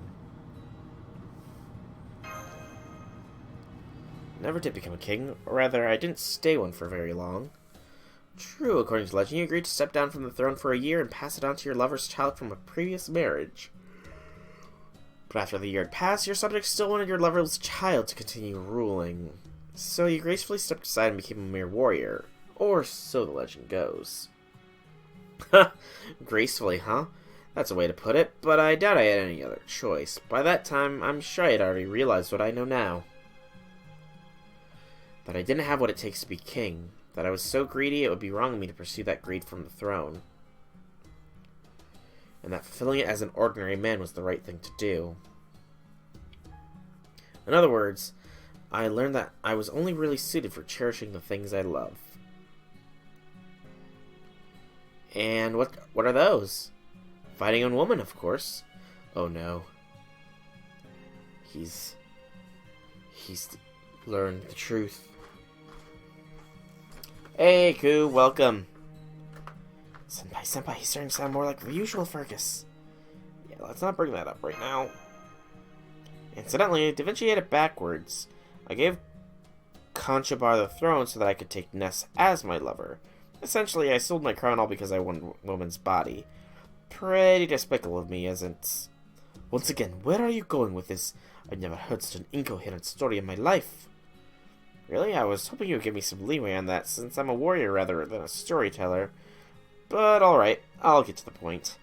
Never did become a king, or rather, I didn't stay one for very long. True, according to legend, you agreed to step down from the throne for a year and pass it on to your lover's child from a previous marriage. But after the year had passed, your subjects still wanted your lover's child to continue ruling. So you gracefully stepped aside and became a mere warrior. Or so the legend goes. Gracefully, huh? That's a way to put it, but I doubt I had any other choice. By that time, I'm sure I had already realized what I know now. That I didn't have what it takes to be king. That I was so greedy it would be wrong of me to pursue that greed from the throne. And that fulfilling it as an ordinary man was the right thing to do. In other words, I learned that I was only really suited for cherishing the things I love. And what are those? Fighting on women, of course. Oh no. He's learned the truth. Hey, Ku, welcome. Senpai, he's starting to sound more like the usual Fergus. Yeah, let's not bring that up right now. Incidentally, Da Vinci had it backwards. I gave Conchobar the throne so that I could take Ness as my lover. Essentially, I sold my crown all because I won a woman's body. Pretty despicable of me, isn't it? Once again, where are you going with this? I've never heard such an incoherent story in my life. Really? I was hoping you would give me some leeway on that, since I'm a warrior rather than a storyteller. But alright, I'll get to the point.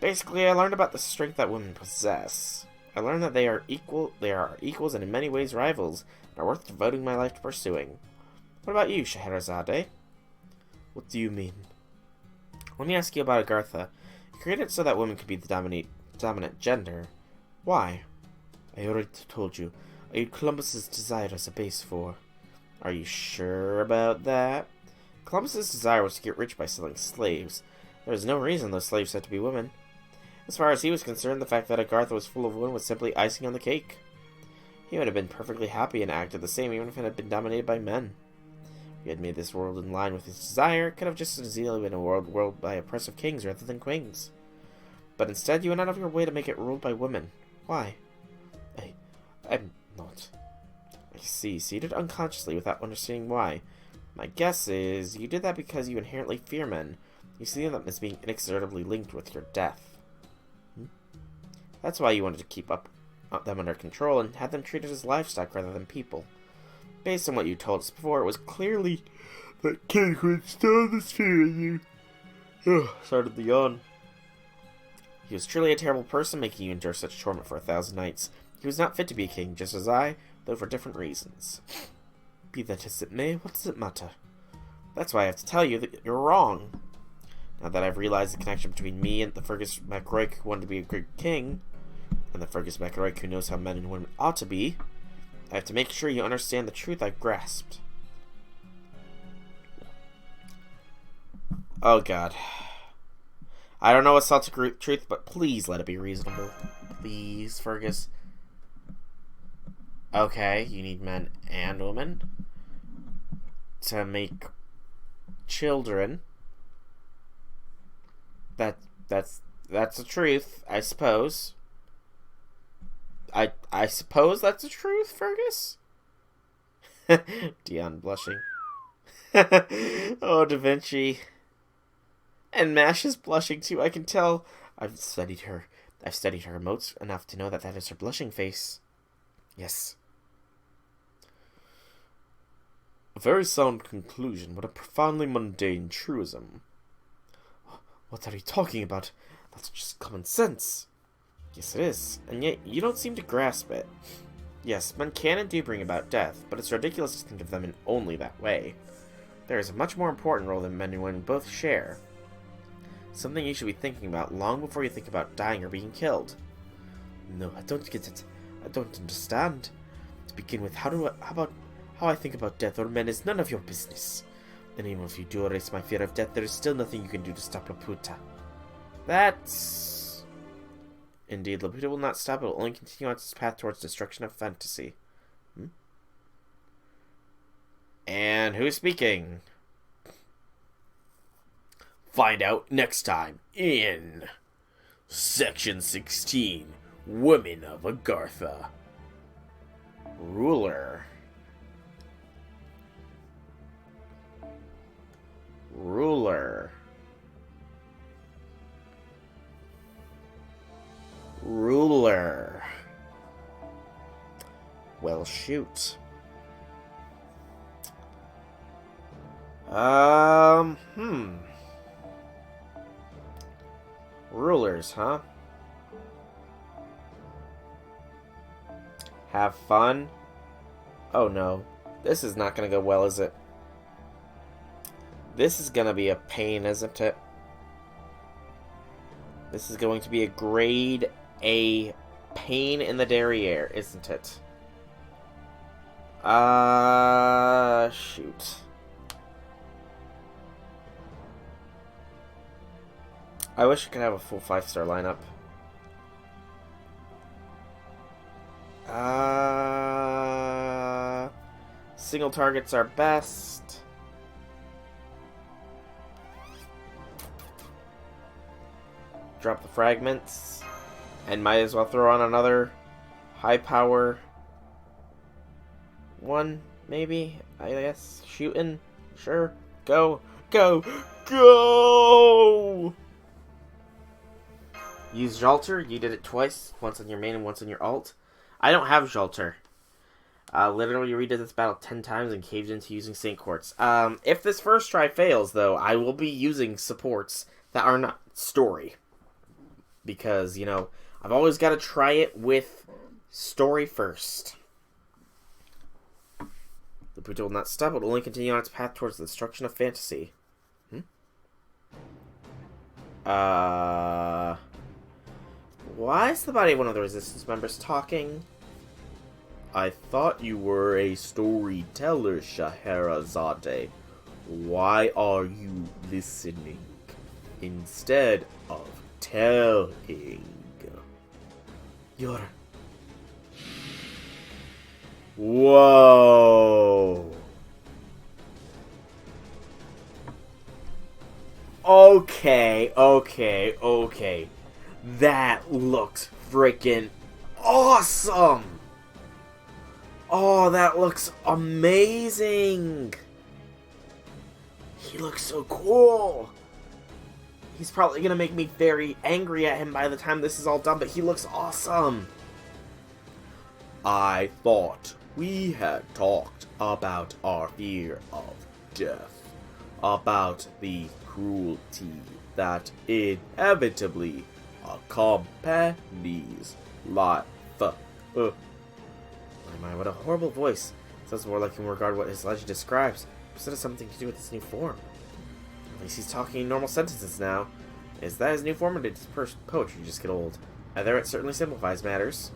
Basically, I learned about the strength that women possess. I learned that they are equals and in many ways rivals, and are worth devoting my life to pursuing. What about you, Scheherazade? What do you mean? Let me ask you about Agartha. You created it so that women could be the dominant gender. Why? I already told you. I used Columbus's desire as a base for. Are you sure about that? Columbus's desire was to get rich by selling slaves. There was no reason those slaves had to be women. As far as he was concerned, the fact that Agartha was full of women was simply icing on the cake. He would have been perfectly happy and acted the same even if it had been dominated by men. If he had made this world in line with his desire, it could have just as easily been a world ruled by oppressive kings rather than queens. But instead, you went out of your way to make it ruled by women. Why? I'm not. I see, so you did it unconsciously without understanding why. My guess is, you did that because you inherently fear men. You see them as being inexorably linked with your death. That's why you wanted to keep them under control and had them treated as livestock rather than people. Based on what you told us before, it was clearly that king who instilled this fear in you. Started the yawn. He was truly a terrible person, making you endure such torment for 1,000 nights. He was not fit to be a king, just as I, though for different reasons. Be that as it may, what does it matter? That's why I have to tell you that you're wrong. Now that I've realized the connection between me and the Fergus MacRoy who wanted to be a great king, and the Fergus MacRoy who knows how men and women ought to be, I have to make sure you understand the truth I've grasped. Oh god. I don't know what's salty truth, but please let it be reasonable. Please, Fergus. Okay, you need men and women to make children. That's the truth, I suppose. I suppose that's the truth, Fergus? Dion blushing. Oh, Da Vinci. And Mash is blushing too, I can tell. I've studied her emotes enough to know that is her blushing face. Yes. A very sound conclusion, but a profoundly mundane truism. What are you talking about? That's just common sense. Yes, it is, and yet you don't seem to grasp it. Yes, men can and do bring about death, but it's ridiculous to think of them in only that way. There is a much more important role that men and women both share. Something you should be thinking about long before you think about dying or being killed. No, I don't get it. I don't understand. To begin with, how I think about death or men is none of your business. And even if you do erase my fear of death, there is still nothing you can do to stop Laputa. That's... Indeed, Laputa will not stop. It will only continue on its path towards destruction of fantasy. And who's speaking? Find out next time in Section 16, Women of Agartha. Ruler. Ruler. Ruler. Well, shoot. Rulers, huh? Have fun? Oh no. This is not gonna go well, is it? This is gonna be a pain, isn't it? This is going to be a grade A pain in the derriere, isn't it? Shoot. I wish I could have a full 5-star lineup. Single targets are best. Drop the fragments. And might as well throw on another high power one, maybe? I guess. Shooting? Sure. Go. Go. Go! Use Jalter. You did it twice. Once on your main and once on your alt. I don't have Jalter. Literally redid this battle 10 times and caved into using Saint Quartz. If this first try fails, though, I will be using supports that are not story. Because, you know, I've always got to try it with story first. The Buddha will not stop. It will only continue on its path towards the destruction of fantasy. Why is the body of one of the resistance members talking? I thought you were a storyteller, Scheherazade. Why are you listening instead of telling? You're... Whoa. Okay. That looks freaking awesome. Oh, that looks amazing. He looks so cool. He's probably going to make me very angry at him by the time this is all done, but he looks awesome. I thought we had talked about our fear of death, about the cruelty that inevitably accompanies life. My, what a horrible voice. Sounds more like in regard to what his legend describes. Perhaps it has something to do with his new form. At least he's talking in normal sentences now. Is that his new form, or did his poetry just get old? Either it certainly simplifies matters.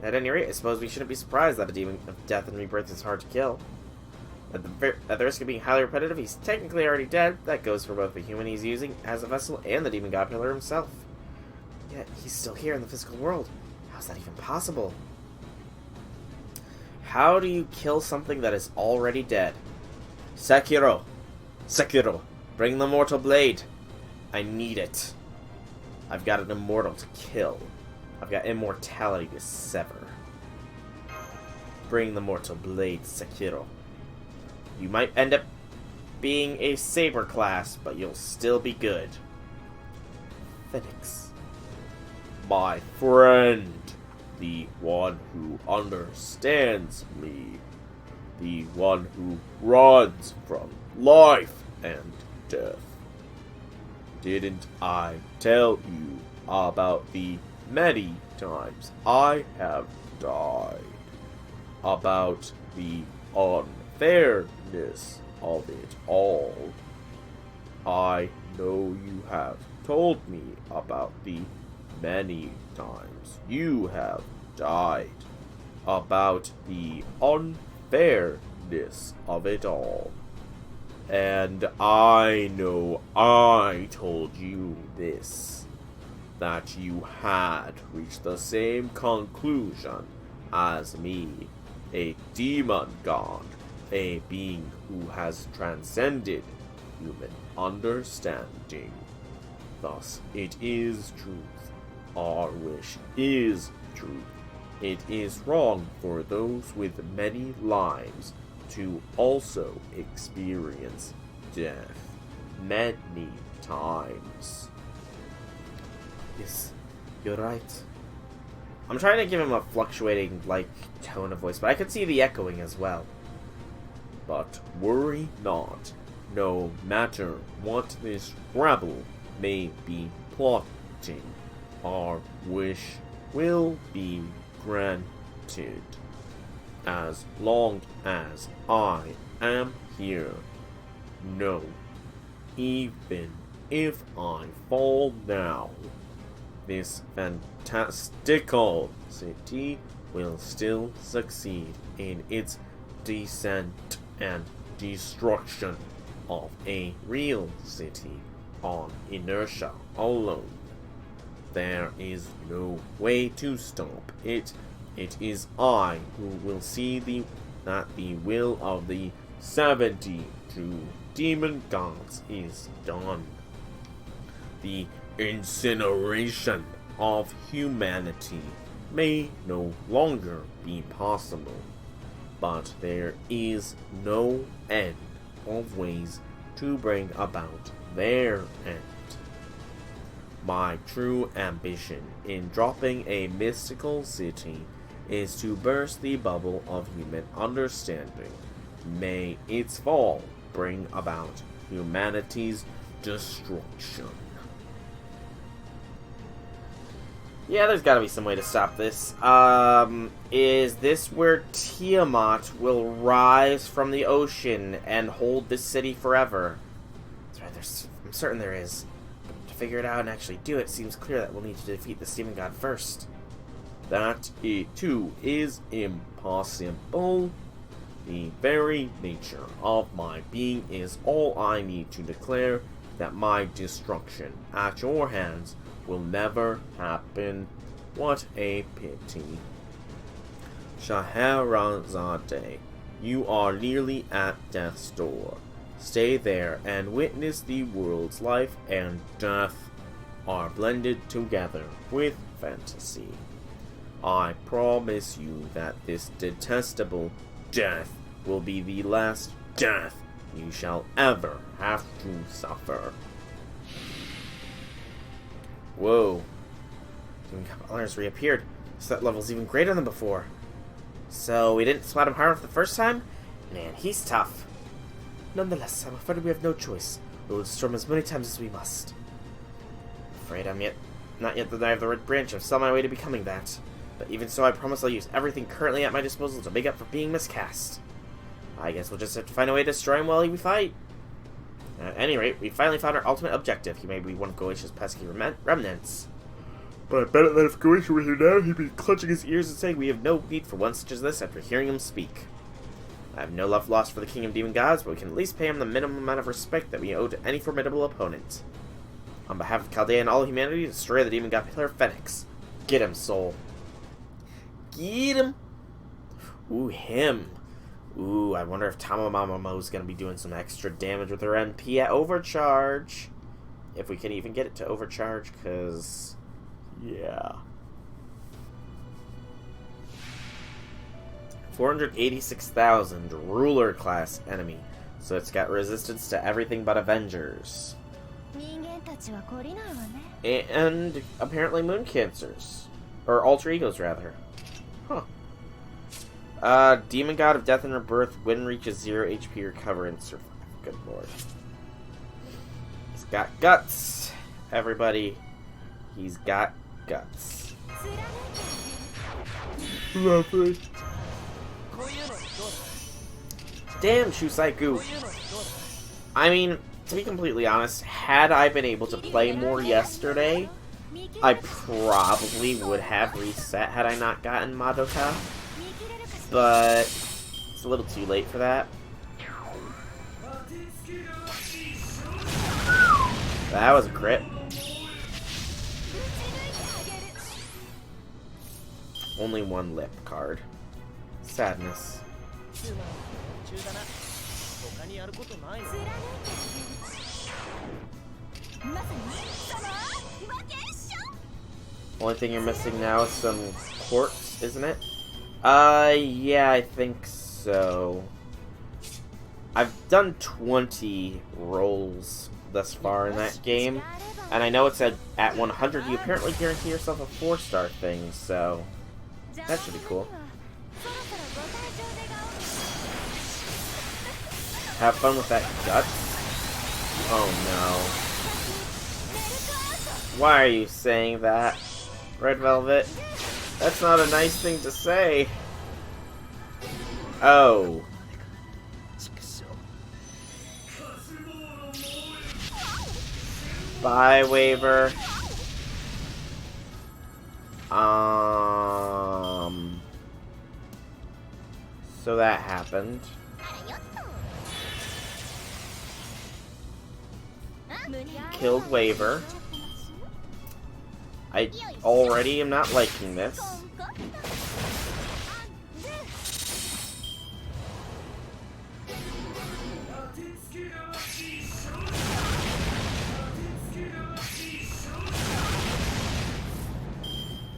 At any rate, I suppose we shouldn't be surprised that a demon of death and rebirth is hard to kill. At the risk of being highly repetitive, he's technically already dead. That goes for both the human he's using as a vessel and the demon god pillar himself. Yet, he's still here in the physical world. How's that even possible? How do you kill something that is already dead? Sekiro! Bring the mortal blade! I need it. I've got an immortal to kill. I've got immortality to sever. Bring the mortal blade, Sekiro. You might end up being a saber class, but you'll still be good. Phoenix. My friend. The one who understands me. The one who runs from life and death. Didn't I tell you about the many times I have died? About the unfairness of it all? I know you have told me about the many times you have died, about the unfairness of it all. And I know I told you this, that you had reached the same conclusion as me, a demon god, a being who has transcended human understanding. Thus, it is truth. Our wish is truth. It is wrong for those with many lives to also experience death many times. Yes, you're right. I'm trying to give him a fluctuating, tone of voice, but I could see the echoing as well. But worry not. No matter what this rabble may be plotting, our wish will be granted. As long as I am here. No. Even if I fall now, this fantastical city will still succeed in its descent and destruction of a real city on inertia alone. There is no way to stop it. It is I who will see that the will of the 70 true demon gods is done. The incineration of humanity may no longer be possible, but there is no end of ways to bring about their end. My true ambition in dropping a mystical city is to burst the bubble of human understanding. May its fall bring about humanity's destruction. Yeah, there's gotta be some way to stop this. Is this where Tiamat will rise from the ocean and hold this city forever? That's right, I'm certain there is. But to figure it out and actually do it, seems clear that we'll need to defeat this demon god first. That, it too, is impossible. The very nature of my being is all I need to declare that my destruction at your hands will never happen. What a pity. Scheherazade, you are nearly at death's door. Stay there and witness the world's life and death are blended together with fantasy. I promise you that this detestable death will be the last death you shall ever have to suffer. Whoa. Others reappeared. So that level's even greater than before. So we didn't spot him hard the first time? Man, he's tough. Nonetheless, I'm afraid we have no choice. We will destroy him as many times as we must. Afraid I'm not yet the eye of the Red Branch. I'm still on my way to becoming that. But even so, I promise I'll use everything currently at my disposal to make up for being miscast. I guess we'll just have to find a way to destroy him while we fight. At any rate, we finally found our ultimate objective. He may be one of Goetia's pesky remnants. But I bet that if Goetia were here now, he'd be clutching his ears and saying we have no need for one such as this after hearing him speak. I have no love lost for the King of Demon Gods, but we can at least pay him the minimum amount of respect that we owe to any formidable opponent. On behalf of Chaldea and all humanity, destroy the Demon God Pillar of Phoenix. Get him, soul. Get him! Ooh, him. Ooh, I wonder if Tamamamamo's gonna be doing some extra damage with her MP at overcharge. If we can even get it to overcharge, because... yeah. 486,000 ruler class enemy. So it's got resistance to everything but Avengers. And apparently moon cancers. Or alter egos, rather. Huh. Demon God of Death and Rebirth. When reaches 0 HP, recover and survive. Good lord. He's got guts, everybody. He's got guts. Lovely. Damn, Shusaiku. I mean, to be completely honest, had I been able to play more yesterday, I probably would have reset had I not gotten Madoka. But it's a little too late for that. That was a crit. Only one lip card. Sadness. Only thing you're missing now is some quartz, isn't it? Yeah, I think so. I've done 20 rolls thus far in that game, and I know it's at 100 you apparently guarantee yourself a 4-star thing, so that should be cool. Have fun with that gut. Oh no. Why are you saying that, Red Velvet? That's not a nice thing to say. Oh. Bye, Waver. So that happened. Killed Waver. I already am not liking this.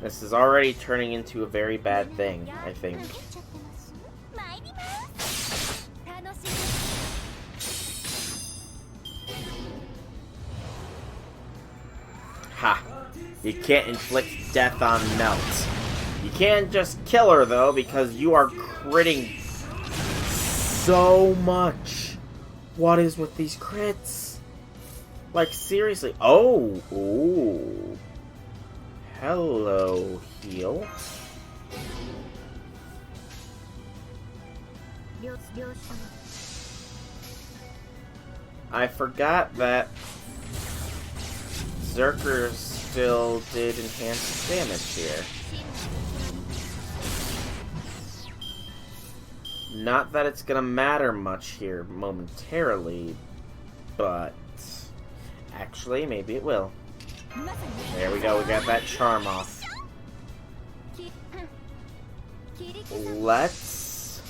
This is already turning into a very bad thing, I think. Ha! You can't inflict death on Melt. You can't just kill her, though, because you are critting so much. What is with these crits? Like, seriously. Oh! Ooh. Hello, heal. I forgot that Zerker still did enhanced damage here. Not that it's gonna matter much here momentarily, but actually, maybe it will. There we go, we got that charm off. Let's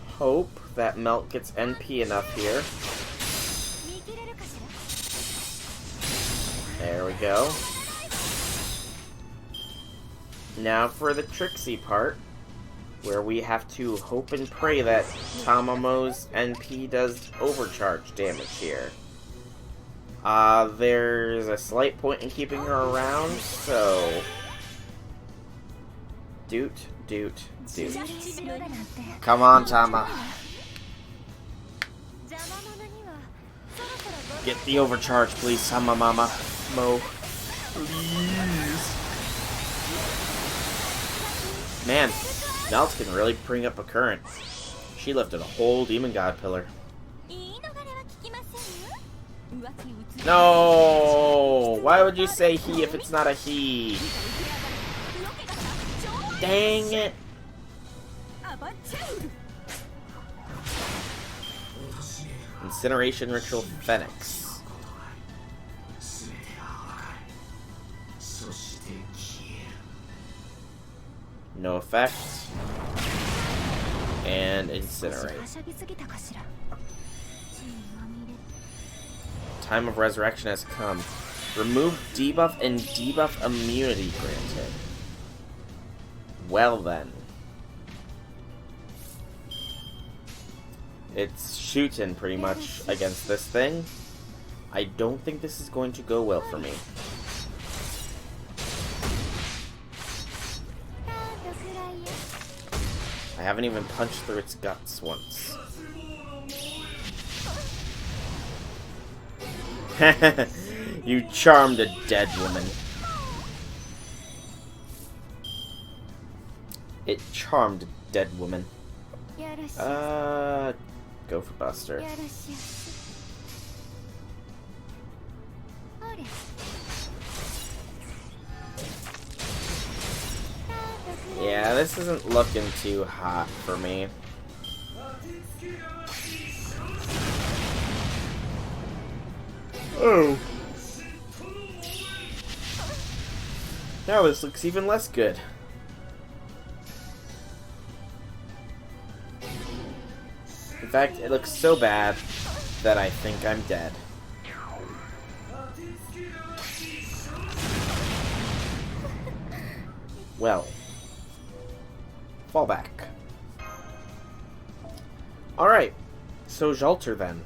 hope that Melt gets NP enough here. There we go. Now for the Trixie part, where we have to hope and pray that Tamamo's NP does overcharge damage here. There's a slight point in keeping her around, so... Doot. Come on, Tama. Get the overcharge, please, Tama Mama. Mo. Please. Man, Melt can really bring up a current. She lifted a whole Demon God pillar. No! Why would you say he if it's not a he? Dang it! Incineration Ritual Phoenix. No effect. And Incinerate. Time of Resurrection has come. Remove debuff and debuff immunity granted. Well then. It's shooting pretty much against this thing. I don't think this is going to go well for me. I haven't even punched through its guts once. You charmed a dead woman. It charmed a dead woman. Go for Buster. Yeah, this isn't looking too hot for me. Oh. Now this looks even less good. In fact, it looks so bad that I think I'm dead. Well. Fall back. Alright. So, Zhalter then.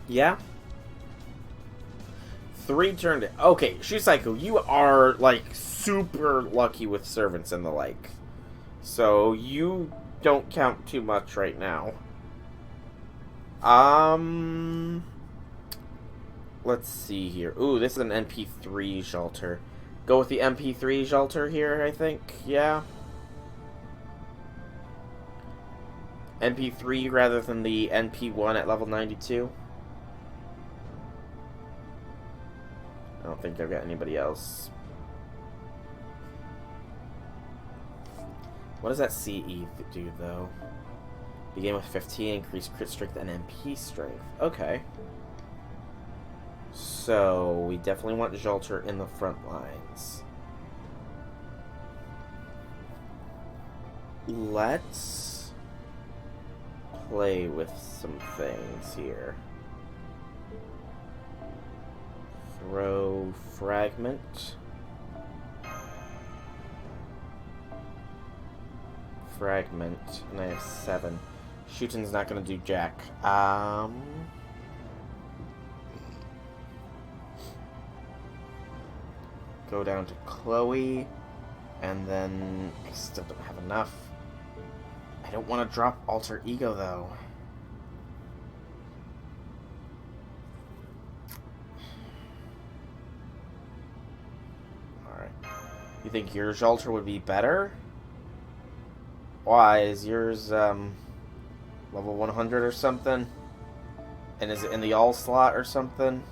Yeah? 3 turned... Okay, Shisaiku, you are, like, super lucky with servants and the like. So, you don't count too much right now. Let's see here. Ooh, this is an NP3 Zhalter. Go with the MP3 Zhalter here, I think. Yeah. NP3 rather than the NP1 at level 92. I don't think I've got anybody else. What does that CE do, though? Begin with 15, increase crit strength and MP strength. Okay. So, we definitely want Zhalter in the front lines. Let's play with some things here. Throw fragment. Fragment, and I have 7. Shooting's not gonna do jack. Go down to Chloe, and then I still don't have enough. I don't want to drop Alter Ego, though. Alright. You think your Zhalter would be better? Why? Is yours, level 100 or something? And is it in the all slot or something?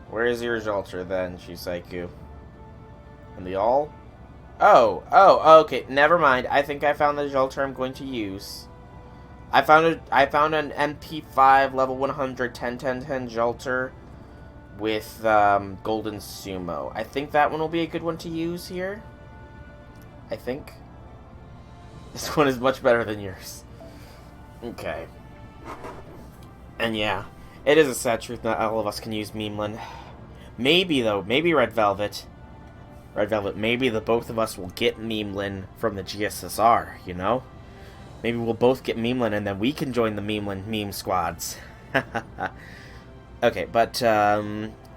Where is your Zhalter then, Shisaiku? In the all? Oh, okay, never mind. I think I found the Zhalter I'm going to use. I found an MP5 level 100 10-10-10 Zhalter with Golden Sumo. I think that one will be a good one to use here. I think. This one is much better than yours. Okay. And yeah, it is a sad truth not all of us can use Memeland. Maybe, though, maybe Red Velvet. Red Velvet, maybe the both of us will get Memeland from the GSSR, you know? Maybe we'll both get Memeland and then we can join the Memeland meme squads. Okay, but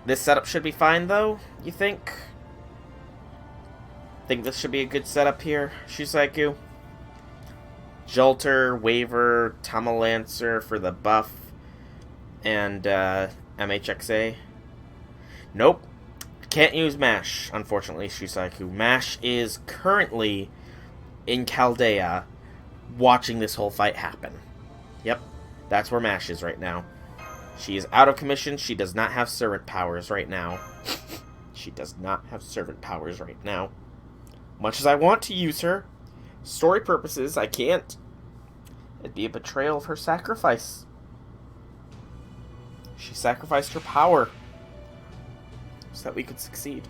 this setup should be fine, though, you think? Think this should be a good setup here, Shisaiku? Zhalter, Waver, Tamalancer for the buff, and MHXA. Nope. Can't use MASH, unfortunately, Shisaiku. MASH is currently in Chaldea watching this whole fight happen. Yep, that's where MASH is right now. She is out of commission. She does not have servant powers right now. She does not have servant powers right now. Much as I want to use her, story purposes, I can't. It'd be a betrayal of her sacrifice. She sacrificed her power so that we could succeed.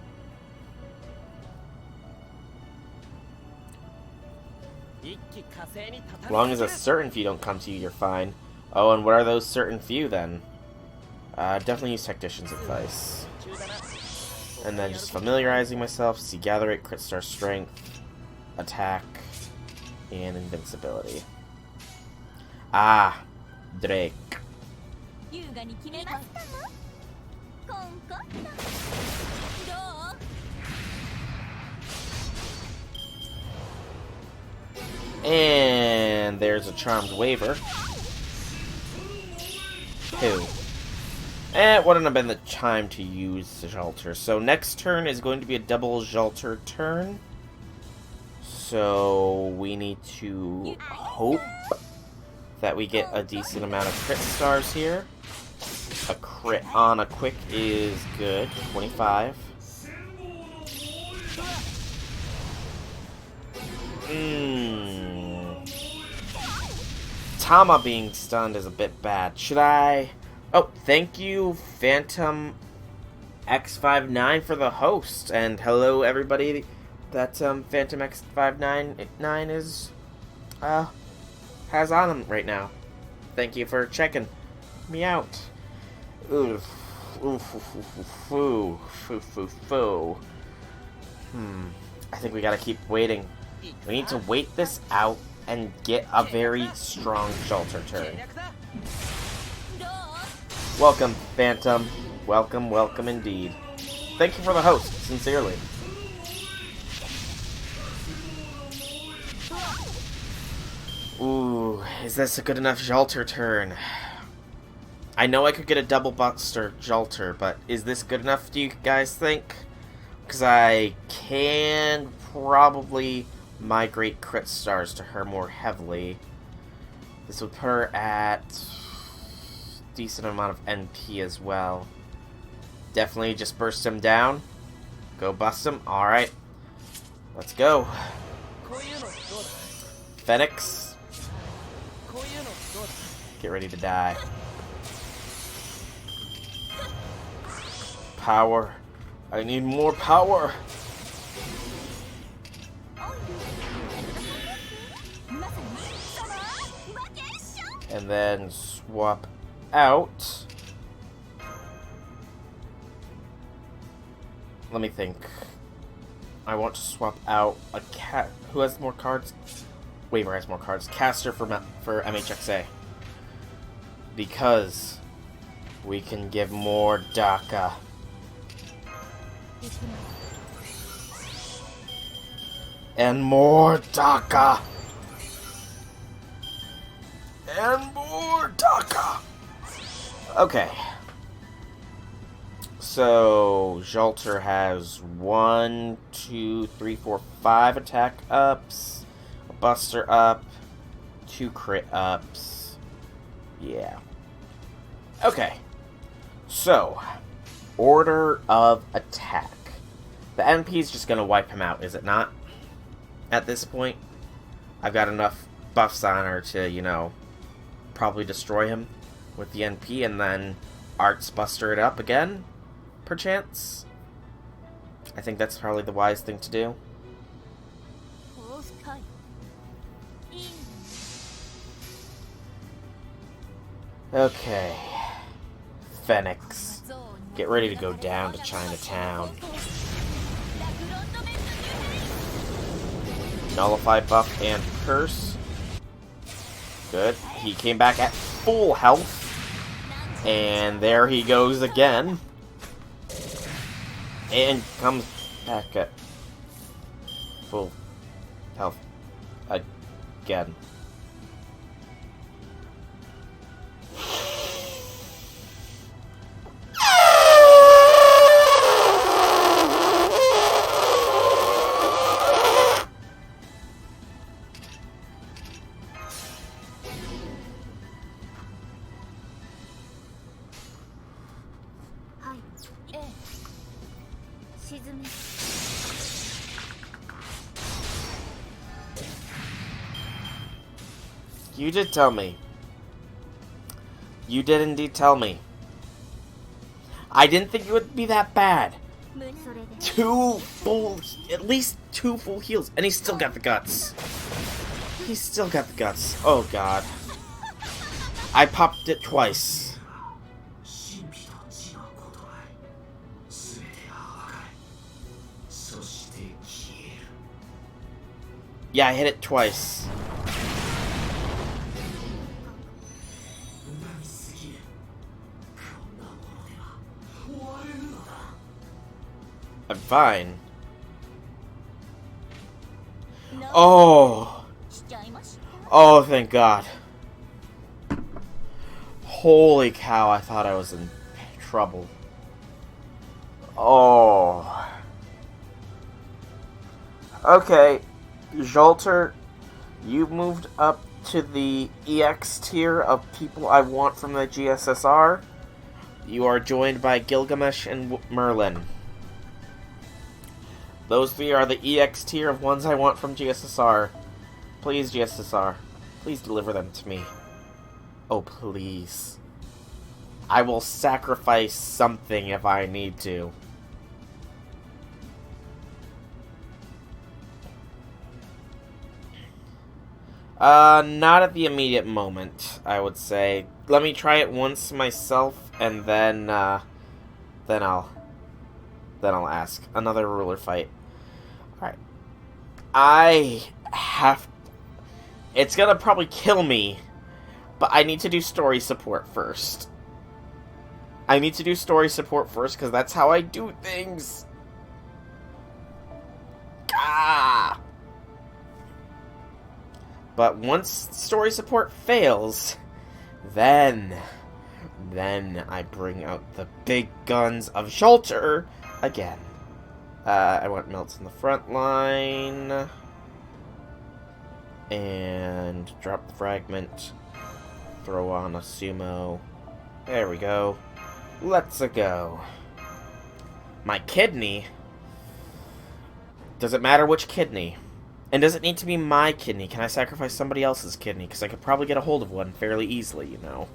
As long as a certain few don't come to you, you're fine. Oh, and what are those certain few, then? Definitely use Tactician's Advice. And then just familiarizing myself, see Gather Rate, Crit Star Strength, Attack, and Invincibility. Ah, Drake. And there's a Charmed Waver. 2. It wouldn't have been the time to use Zhalter. So next turn is going to be a double Zhalter turn. So we need to hope that we get a decent amount of crit stars here. A crit on a quick is good. 25. Tama being stunned is a bit bad. Should I... Oh, thank you, Phantom X59 for the host. And hello, everybody that Phantom X59 is, has on him right now. Thank you for checking me out. Oof. I think we gotta keep waiting. We need to wait this out and get a very strong shelter turn. Welcome, Phantom. Welcome, welcome indeed. Thank you for the host, sincerely. Ooh, is this a good enough Jolter turn? I know I could get a double Buster Jolter, but is this good enough, do you guys think? Because I can probably migrate crit stars to her more heavily. This would put her at decent amount of NP as well. Definitely just burst him down. Go bust him. Alright. Let's go. Phoenix. Get ready to die. Power. I need more power. And then swap out. Let me think. I want to swap out a cat. Who has more cards? Waver has more cards. Caster for MHXA. Because we can give more DACA. And more DACA. And more DACA. Okay. So, Jolter has 1, 2, 3, 4, 5 attack ups, a Buster up, 2 crit ups. Yeah. Okay. So, order of attack. The NP is just going to wipe him out, is it not? At this point, I've got enough buffs on her to, you know, probably destroy him with the NP and then Arts Buster it up again. Perchance. I think that's probably the wise thing to do. Okay. Phoenix. Get ready to go down to Chinatown. Nullify buff and curse. Good. He came back at full health. And there he goes again. And comes back at full health again. You did tell me. You did indeed tell me. I didn't think it would be that bad. At least two full heals, and he's still got the guts. He's still got the guts. Oh god. I popped it twice. Yeah, I hit it twice. I'm fine. Oh. Oh, thank God. Holy cow, I thought I was in trouble. Oh. Okay, Jolter, you moved up to the EX tier of people I want from the GSSR. You are joined by Gilgamesh and Merlin. Those three are the EX tier of ones I want from GSSR. Please, GSSR. Please deliver them to me. Oh, please. I will sacrifice something if I need to. Not at the immediate moment, I would say. Let me try it once myself, and then, then I'll ask. Another ruler fight. Alright. I have... It's gonna probably kill me, but I need to do story support first. I need to do story support first, because that's how I do things. Ah! But once story support fails, then I bring out the big guns of Shelter again. I want Melts in the front line. And drop the fragment. Throw on a sumo. There we go. Let's-a go. My kidney? Does it matter which kidney? And does it need to be my kidney? Can I sacrifice somebody else's kidney? Because I could probably get a hold of one fairly easily, you know.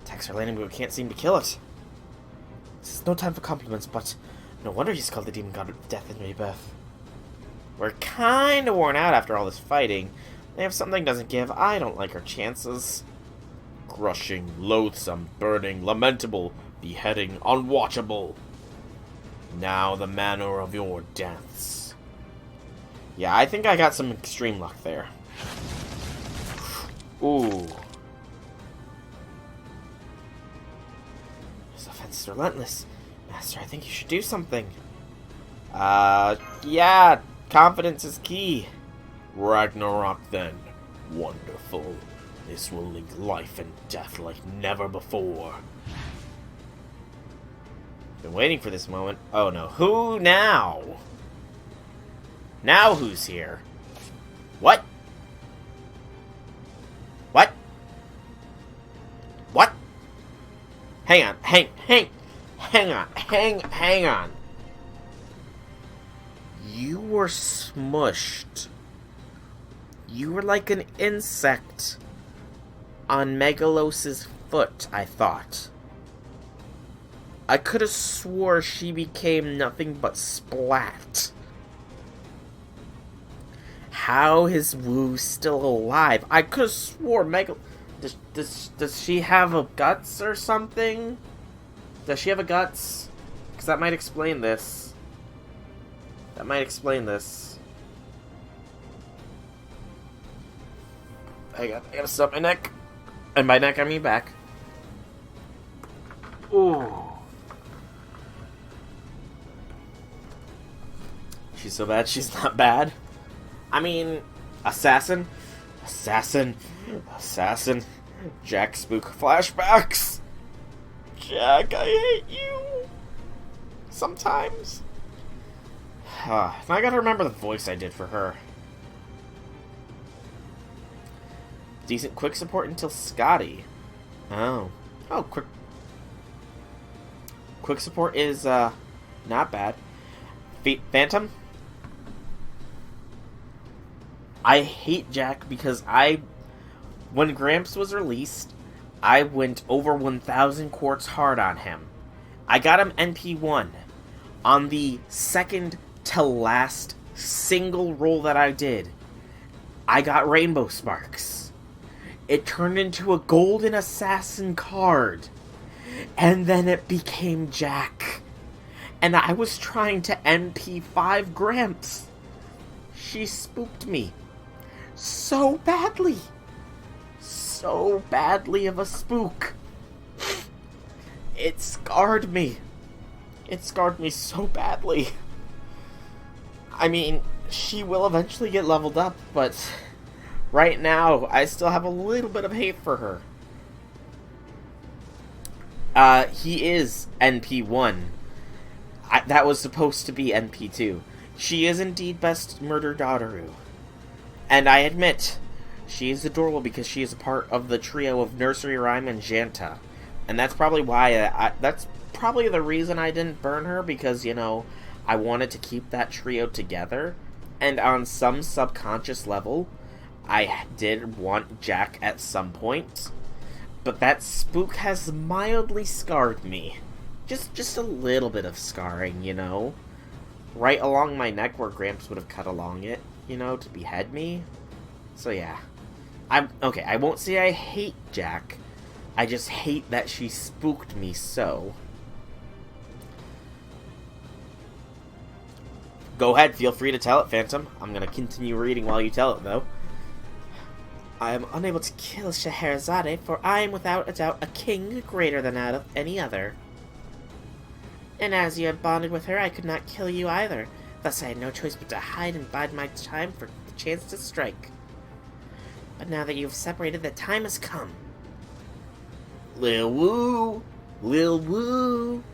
Attacks are landing, but we can't seem to kill it. This is no time for compliments, but no wonder he's called the demon god of death and rebirth. We're kind of worn out after all this fighting. And if something doesn't give, I don't like our chances. Crushing, loathsome, burning, lamentable, beheading, unwatchable. Now the manner of your deaths. Yeah, I think I got some extreme luck there. Ooh. This offense is relentless. Master, I think you should do something. Yeah, confidence is key. Ragnarok then. Wonderful. This will link life and death like never before. Been waiting for this moment. Oh no, who now? Now who's here? What? What? What? Hang on, hang on. You were smushed. You were like an insect on Megalos's foot, I thought. I could have swore she became nothing but splat. How is Wu still alive? I could have swore Does she have a guts or something? Does she have a guts? Because that might explain this. That might explain this. I gotta stop my neck. And by neck, I mean back. Ooh. She's so bad, she's not bad. I mean, assassin. Jack Spook flashbacks. Jack, I hate you. Sometimes. I gotta remember the voice I did for her. Decent quick support until Scotty. Oh, quick support is not bad. Phantom. I hate Jack because when Gramps was released, I went over 1,000 quartz hard on him. I got him NP1 on the second to last single roll that I did. I got Rainbow Sparks. It turned into a Golden Assassin card. And then it became Jack. And I was trying to NP5 Gramps. She spooked me. So badly. So badly of a spook. It scarred me. It scarred me so badly. I mean, she will eventually get leveled up, but right now, I still have a little bit of hate for her. He is NP1. That was supposed to be NP2. She is indeed best murder Daughteru. And I admit, she is adorable because she is a part of the trio of Nursery Rhyme and Janta. And that's probably why that's probably the reason I didn't burn her, because, you know, I wanted to keep that trio together. And on some subconscious level, I did want Jack at some point. But that spook has mildly scarred me. Just a little bit of scarring, you know? Right along my neck where Gramps would have cut along it, you know, to behead me. So yeah. Okay, I won't say I hate Jack. I just hate that she spooked me so. Go ahead, feel free to tell it, Phantom. I'm gonna continue reading while you tell it, though. I am unable to kill Scheherazade, for I am without a doubt a king greater than that of any other. And as you had bonded with her, I could not kill you either. Thus I had no choice but to hide and bide my time for the chance to strike. But now that you have separated, the time has come. Lil Woo! Lil Woo!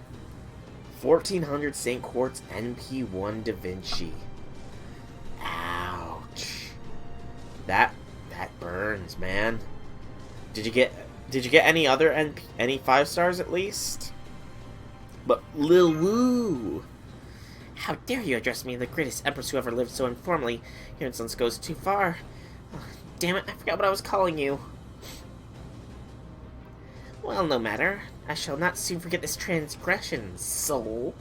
1400 St. Quartz NP1 Da Vinci. Ouch. That burns, man. Did you get any other any 5 stars at least? But Lil Woo! How dare you address me, the greatest empress who ever lived, so informally? Your insolence goes too far. Oh, damn it, I forgot what I was calling you. Well, no matter. I shall not soon forget this transgression, soul.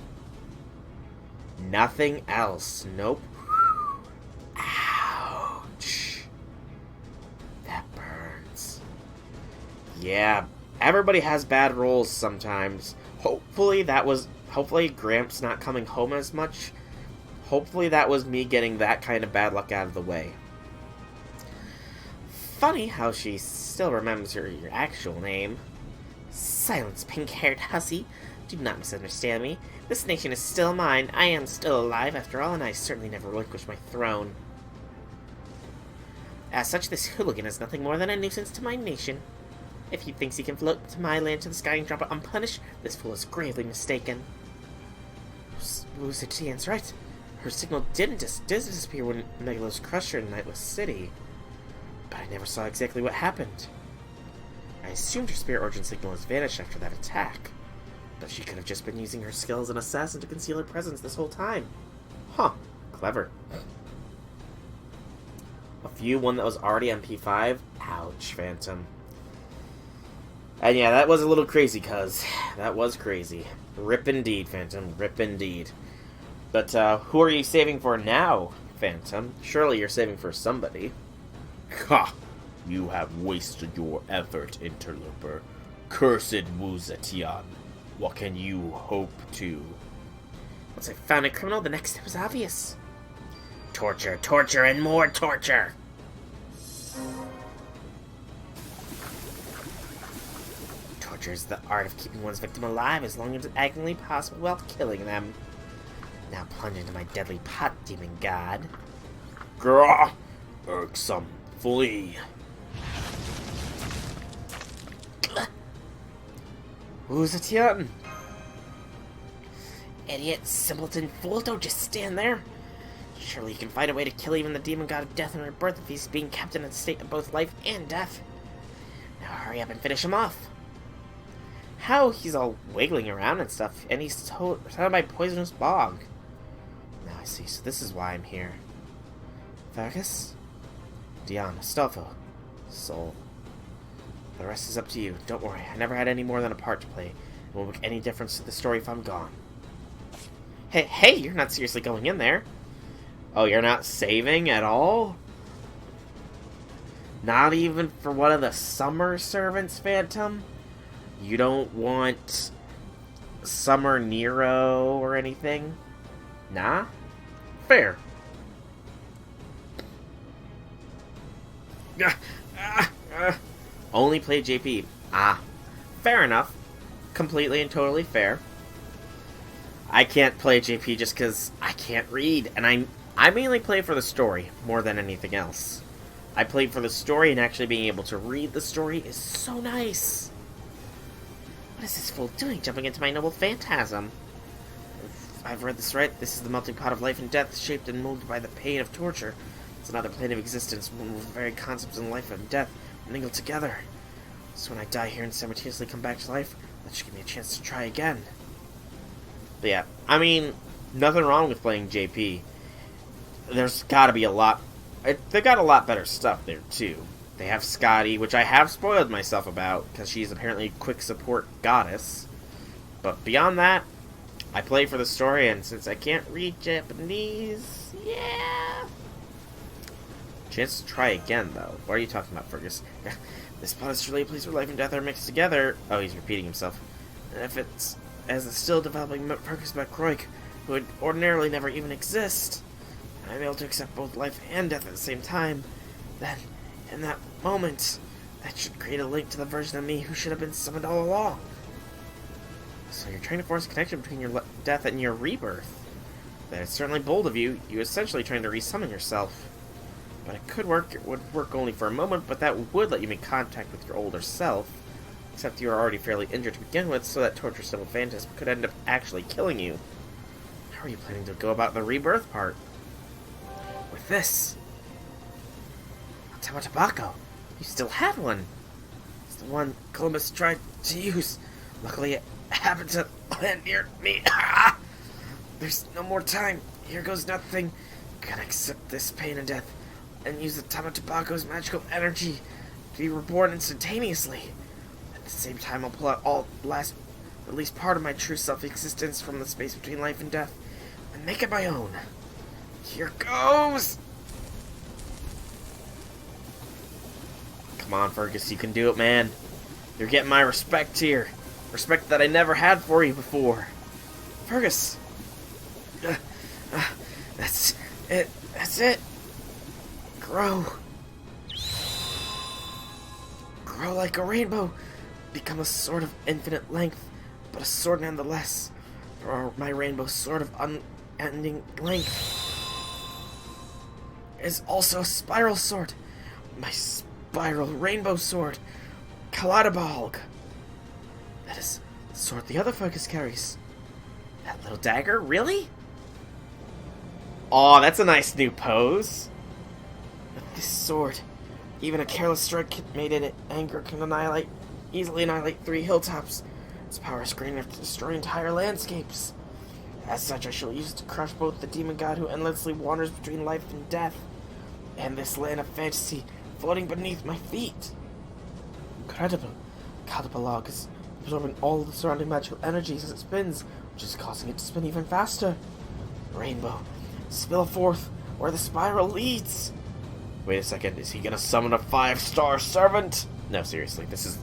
Nothing else. Nope. Ouch. That burns. Yeah, everybody has bad rolls sometimes. Hopefully Gramps not coming home as much. Hopefully that was me getting that kind of bad luck out of the way. Funny how she still remembers your actual name. Silence, pink-haired hussy. Do not misunderstand me. This nation is still mine. I am still alive, after all, and I certainly never relinquished my throne. As such, this hooligan is nothing more than a nuisance to my nation. If he thinks he can float to my land to the sky and drop it unpunished, this fool is gravely mistaken. Wuzetian's right. Her signal did disappear when Megalos crushed her in Nightless City. But I never saw exactly what happened. I assumed her spirit origin signal has vanished after that attack. But she could have just been using her skill as an assassin to conceal her presence this whole time. Huh. Clever. One that was already MP5? Ouch, Phantom. And yeah, that was a little crazy, cuz. That was crazy. Rip indeed, Phantom. Rip indeed. But, who are you saving for now, Phantom? Surely you're saving for somebody. Ha! You have wasted your effort, interloper. Cursed Wuzetian. What can you hope to? Once I found a criminal, the next step was obvious. Torture, torture, and more torture! Torture is the art of keeping one's victim alive as long as it's agony possible while killing them. Now plunge into my deadly pot, demon god. Grah! Irksome. Flee. Wuzetian! Idiot, simpleton, fool, don't just stand there. Surely you can find a way to kill even the demon god of death and rebirth if he's being kept in a state of both life and death. Now hurry up and finish him off. How? He's all wiggling around and stuff, and he's surrounded by poisonous bog. Now I see, so this is why I'm here. Fergus? Dion, Astolfo, Soul. The rest is up to you. Don't worry, I never had any more than a part to play. It won't make any difference to the story if I'm gone. Hey, you're not seriously going in there. Oh, you're not saving at all? Not even for one of the summer servants, Phantom? You don't want Summer Nero or anything? Nah? Fair. Only play JP. Ah. Fair enough. Completely and totally fair. I can't play JP just because I can't read, and I mainly play for the story more than anything else. I play for the story, and actually being able to read the story is so nice. What is this fool doing, jumping into my noble phantasm? If I've read this right, this is the melting pot of life and death, shaped and molded by the pain of torture. It's another plane of existence, one with the very concepts in life and death mingled together. So when I die here and simultaneously come back to life, that should give me a chance to try again. But yeah, I mean, nothing wrong with playing JP. There's gotta be a lot... They got a lot better stuff there, too. They have Scotty, which I have spoiled myself about, because she's apparently a quick support goddess. But beyond that, I play for the story, and since I can't read Japanese, yeah... Chance to try again, though. What are you talking about, Fergus? This pot is truly a place where life and death are mixed together. Oh, he's repeating himself. And if it's... As the still developing Fergus McCroy, who would ordinarily never even exist. I'm able to accept both life and death at the same time. Then, in that moment, that should create a link to the version of me who should have been summoned all along. So you're trying to force a connection between your death and your rebirth. That's certainly bold of you. You're essentially trying to resummon yourself. But it could work. It would work only for a moment, but that would let you make contact with your older self. Except you are already fairly injured to begin with, so that torture symbol phantasm could end up actually killing you. How are you planning to go about the rebirth part? With this. Tama Tobacco. You still had one. It's the one Columbus tried to use. Luckily, it happened to land near me. There's no more time. Here goes nothing. Gotta accept this pain and death, and use the Tama Tobacco's magical energy to be reborn instantaneously. At the same time, I'll pull out at least part of my true self-existence from the space between life and death, and make it my own. Here goes! Come on, Fergus, you can do it, man. You're getting my respect here. Respect that I never had for you before. Fergus! That's it. That's it. Grow. Grow like a rainbow. Become a sword of infinite length, but a sword nonetheless. For my rainbow sword of unending length is also a spiral sword. My spiral rainbow sword. Kaladebalg. That is the sword the other Fergus carries. That little dagger? Really? Aw, that's a nice new pose. With this sword, even a careless strike made in anger can easily annihilate 3 hilltops. Its power is great enough to destroy entire landscapes. As such, I shall use it to crush both the demon god who endlessly wanders between life and death, and this land of fantasy floating beneath my feet. Incredible. Kaladebalg is absorbing all the surrounding magical energies as it spins, which is causing it to spin even faster. Rainbow, spill forth where the spiral leads. Wait a second, is he gonna summon a 5-star servant? No, seriously, this is...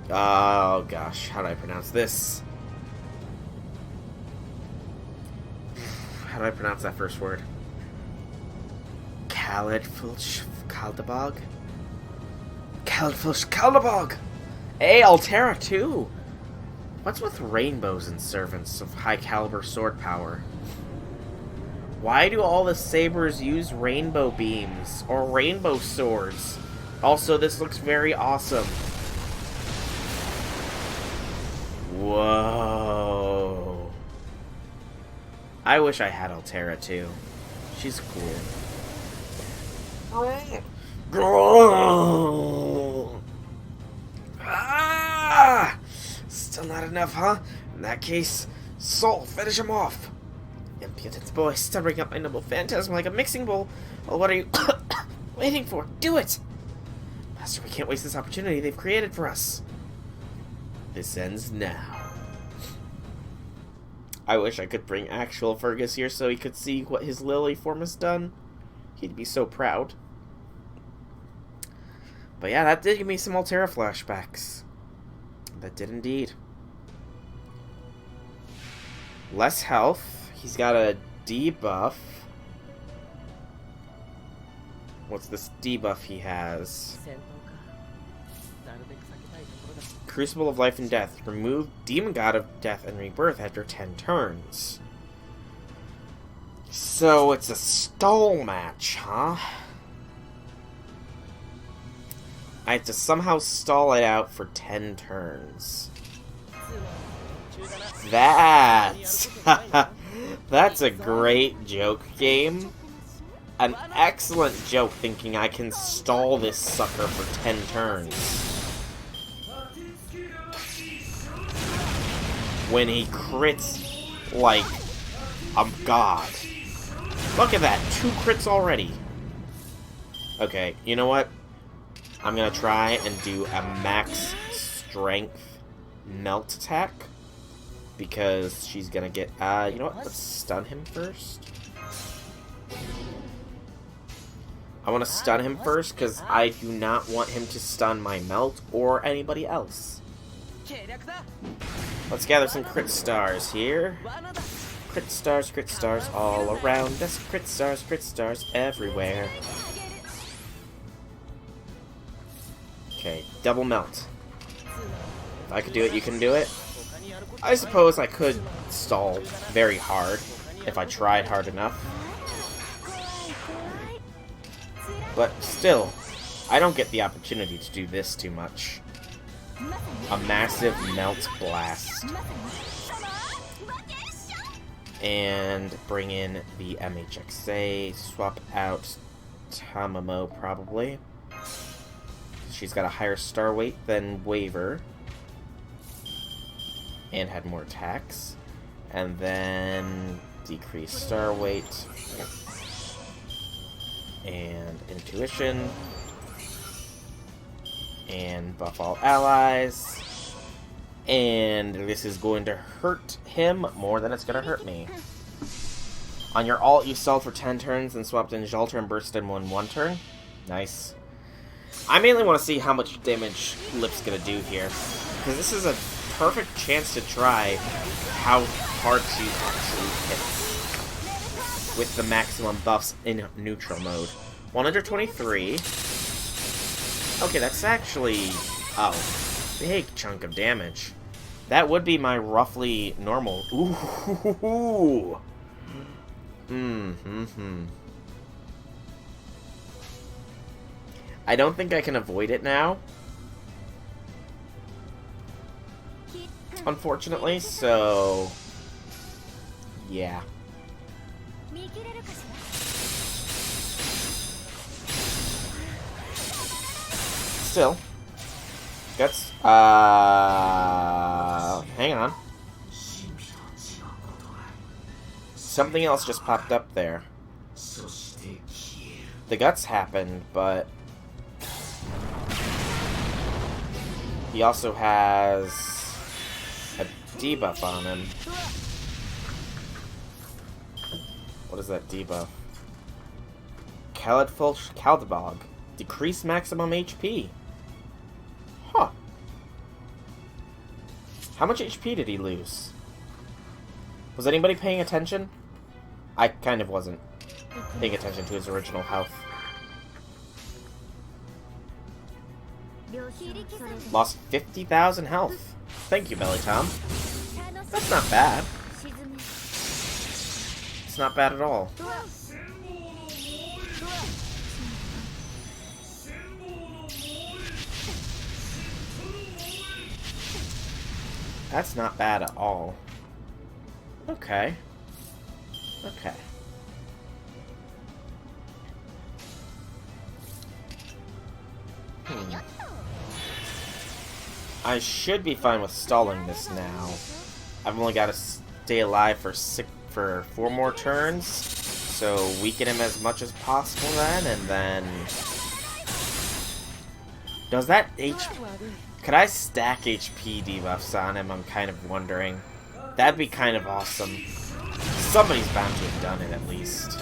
Oh gosh, how do I pronounce this? How do I pronounce that first word? Kaldebog? Kaldebog! Hey, Altera too! What's with rainbows and servants of high caliber sword power? Why do all the sabers use rainbow beams or rainbow swords? Also, this looks very awesome. Whoa. I wish I had Altera too. She's cool. Ah! Still not enough, huh? In that case, Soul, finish him off. Impudent boy, stirring up my noble phantasm like a mixing bowl. Well, what are you waiting for? Do it! Master, we can't waste this opportunity they've created for us. This ends now. I wish I could bring actual Fergus here so he could see what his lily form has done. He'd be so proud. But yeah, that did give me some Altera flashbacks. That did indeed. Less health. He's got a debuff. What's this debuff he has? Crucible of Life and Death. Remove Demon God of Death and Rebirth after 10 turns. So it's a stall match, huh? I have to somehow stall it out for 10 turns. That's a great joke, game. An excellent joke, thinking I can stall this sucker for 10 turns. When he crits like a god. Look at that, 2 crits already. Okay, you know what? I'm gonna try and do a max strength melt attack. Because she's gonna get, you know what? Let's stun him first. I want to stun him first because I do not want him to stun my melt or anybody else. Let's gather some crit stars here. crit stars all around us. Crit stars everywhere. Okay, double melt. If I could do it, you can do it. I suppose I could stall very hard if I tried hard enough. But still, I don't get the opportunity to do this too much. A massive melt blast. And bring in the MHXA, swap out Tamamo probably. She's got a higher star weight than Waver. And had more attacks. And then decrease star weight. And intuition. And buff all allies. And this is going to hurt him more than it's going to hurt me. On your ult, you stalled for 10 turns and swapped in Jalter and burst in one turn. Nice. I mainly want to see how much damage Lip's going to do here. Because this is a perfect chance to try how hard she actually hits. With the maximum buffs in neutral mode. 123. Okay, that's actually... oh. Big chunk of damage. That would be my roughly normal. Ooh. I don't think I can avoid it now. Unfortunately, so yeah. Still. Guts. Hang on. Something else just popped up there. The guts happened, but he also has a debuff on him. What is that debuff? Kaldebog. Decrease maximum HP. Huh. How much HP did he lose? Was anybody paying attention? I kind of wasn't paying attention to his original health. Lost 50,000 health. Thank you, Belly Tom. That's not bad. It's not bad at all. That's not bad at all. Okay. Okay. I should be fine with stalling this now. I've only got to stay alive for 4 more turns, so weaken him as much as possible then, and then... Does that could I stack HP debuffs on him? I'm kind of wondering. That'd be kind of awesome. Somebody's bound to have done it, at least.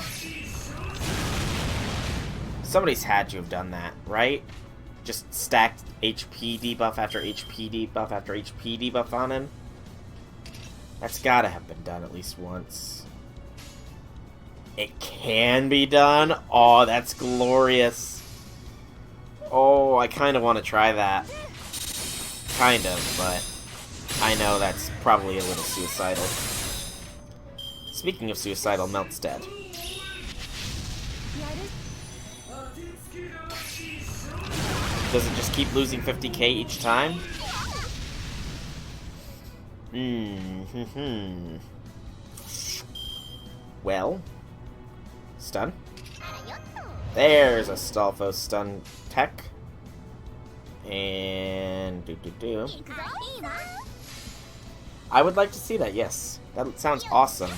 Somebody's had to have done that, right? Just stacked HP debuff after HP debuff after HP debuff on him. That's gotta have been done at least once. It can be done? Oh, that's glorious. Oh, I kind of want to try that. Kind of, but I know that's probably a little suicidal. Speaking of suicidal, Melt's dead. Does it just keep losing 50k each time? Well, stun. There's a Stalfos stun tech. And I would like to see that, yes. That sounds awesome.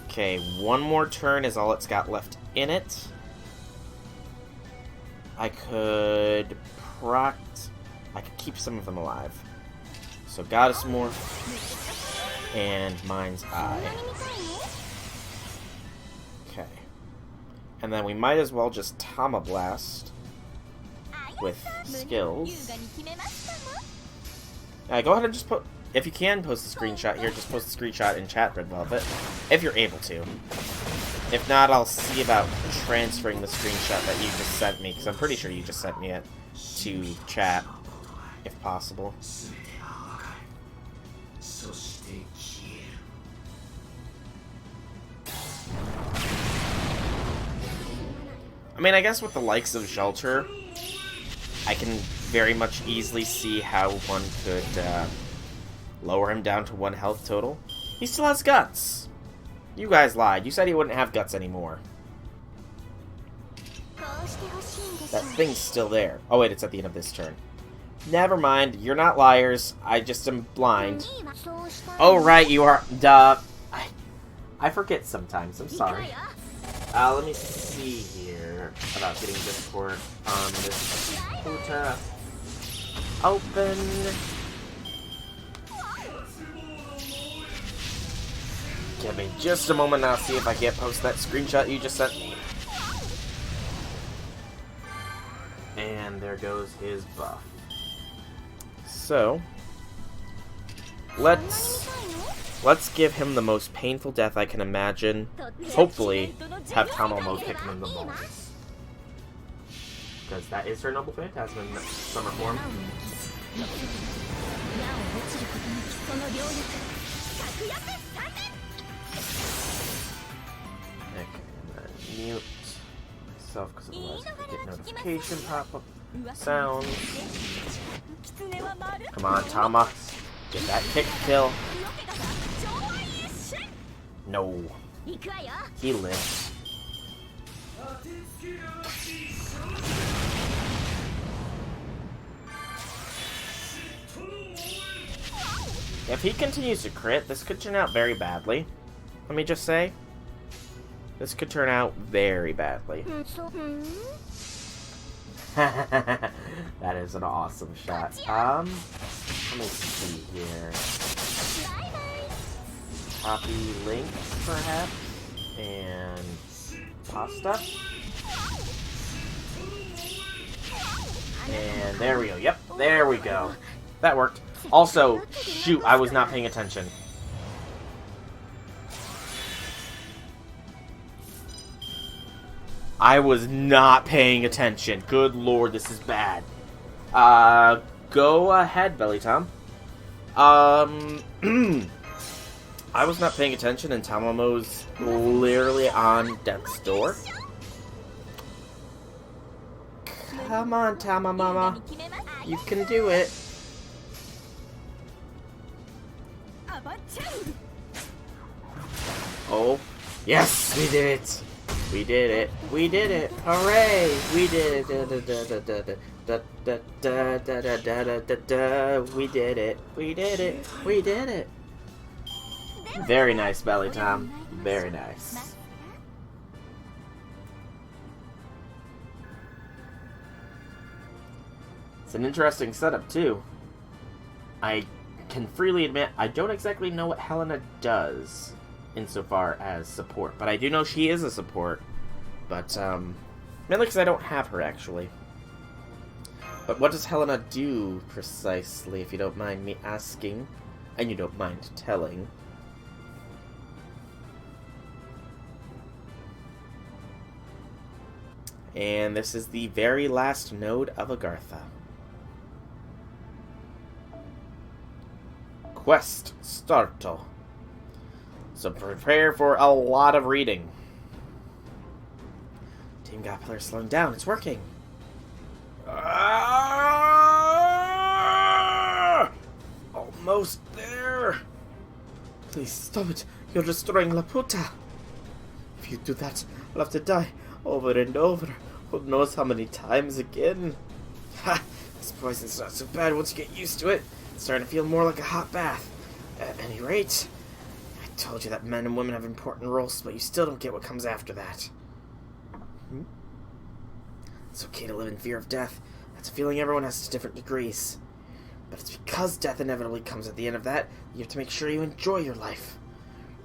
Okay, one more turn is all it's got left in it. I could keep some of them alive. So Goddess Morph and Mind's Eye. Okay. And then we might as well just Tama Blast with skills. Go ahead and just put... If you can post the screenshot here, just post the screenshot in chat, Red Velvet. If you're able to. If not, I'll see about transferring the screenshot that you just sent me, because I'm pretty sure you just sent me it to chat, if possible. I mean, I guess with the likes of Shelter, I can very much easily see how one could lower him down to 1 health total. He still has guts. You guys lied. You said he wouldn't have guts anymore. That thing's still there. Oh wait, it's at the end of this turn. Never mind. You're not liars. I just am blind. Oh right, you are. Duh. I forget sometimes. I'm sorry. Let me see here about getting Discord on this computer. Open. Give me just a moment and I'll see if I can't post that screenshot you just sent me. And there goes his buff. So, let's give him the most painful death I can imagine. Hopefully, have Tamamo kick him in the balls. Because that is her Noble Phantasm in summer form. Okay, and then mute myself because otherwise I get notification pop-up sounds. Come on, Tama. Get that kick kill. No. He lives. If he continues to crit, this could turn out very badly. Let me just say. This could turn out very badly. That is an awesome shot. Let me see here. Copy link, perhaps, and pasta. And there we go. Yep, there we go. That worked. Also, shoot, I was not paying attention. I was not paying attention. Good lord, this is bad. Go ahead, Belly Tom. I was not paying attention and Tamamo's literally on death's door. Come on, Tamamama. You can do it. Oh, yes, we did it. We did it. We did it. Hooray. We did it. We did it. We did it. We did it. Very nice, Belly Tom. Very nice. It's an interesting setup, too. I can freely admit I don't exactly know what Helena does insofar as support, but I do know she is a support. But, mainly because I don't have her, actually. But what does Helena do, precisely, if you don't mind me asking? And you don't mind telling? And this is the very last node of Agartha. Quest starto. So prepare for a lot of reading. Team God player slowing down. It's working. Almost there. Please stop it. You're destroying La Puta. If you do that, I'll have to die over and over. Who knows how many times again? Ha! This poison's not so bad once you get used to it. It's starting to feel more like a hot bath. At any rate, I told you that men and women have important roles, but you still don't get what comes after that. It's okay to live in fear of death. That's a feeling everyone has to different degrees. But it's because death inevitably comes at the end of that, you have to make sure you enjoy your life.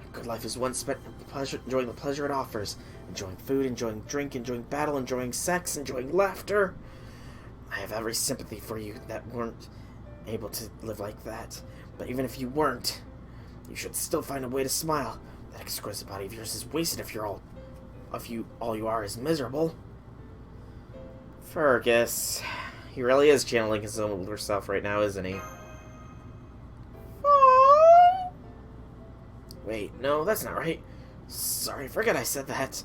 A good life is one spent enjoying the pleasure it offers. Enjoying food, enjoying drink, enjoying battle, enjoying sex, enjoying laughter. I have every sympathy for you that weren't able to live like that. But even if you weren't, you should still find a way to smile. That exquisite body of yours is wasted if all you are is miserable. Fergus, he really is channeling his own older self right now, isn't he? Wait, no, that's not right. Sorry, forget I said that.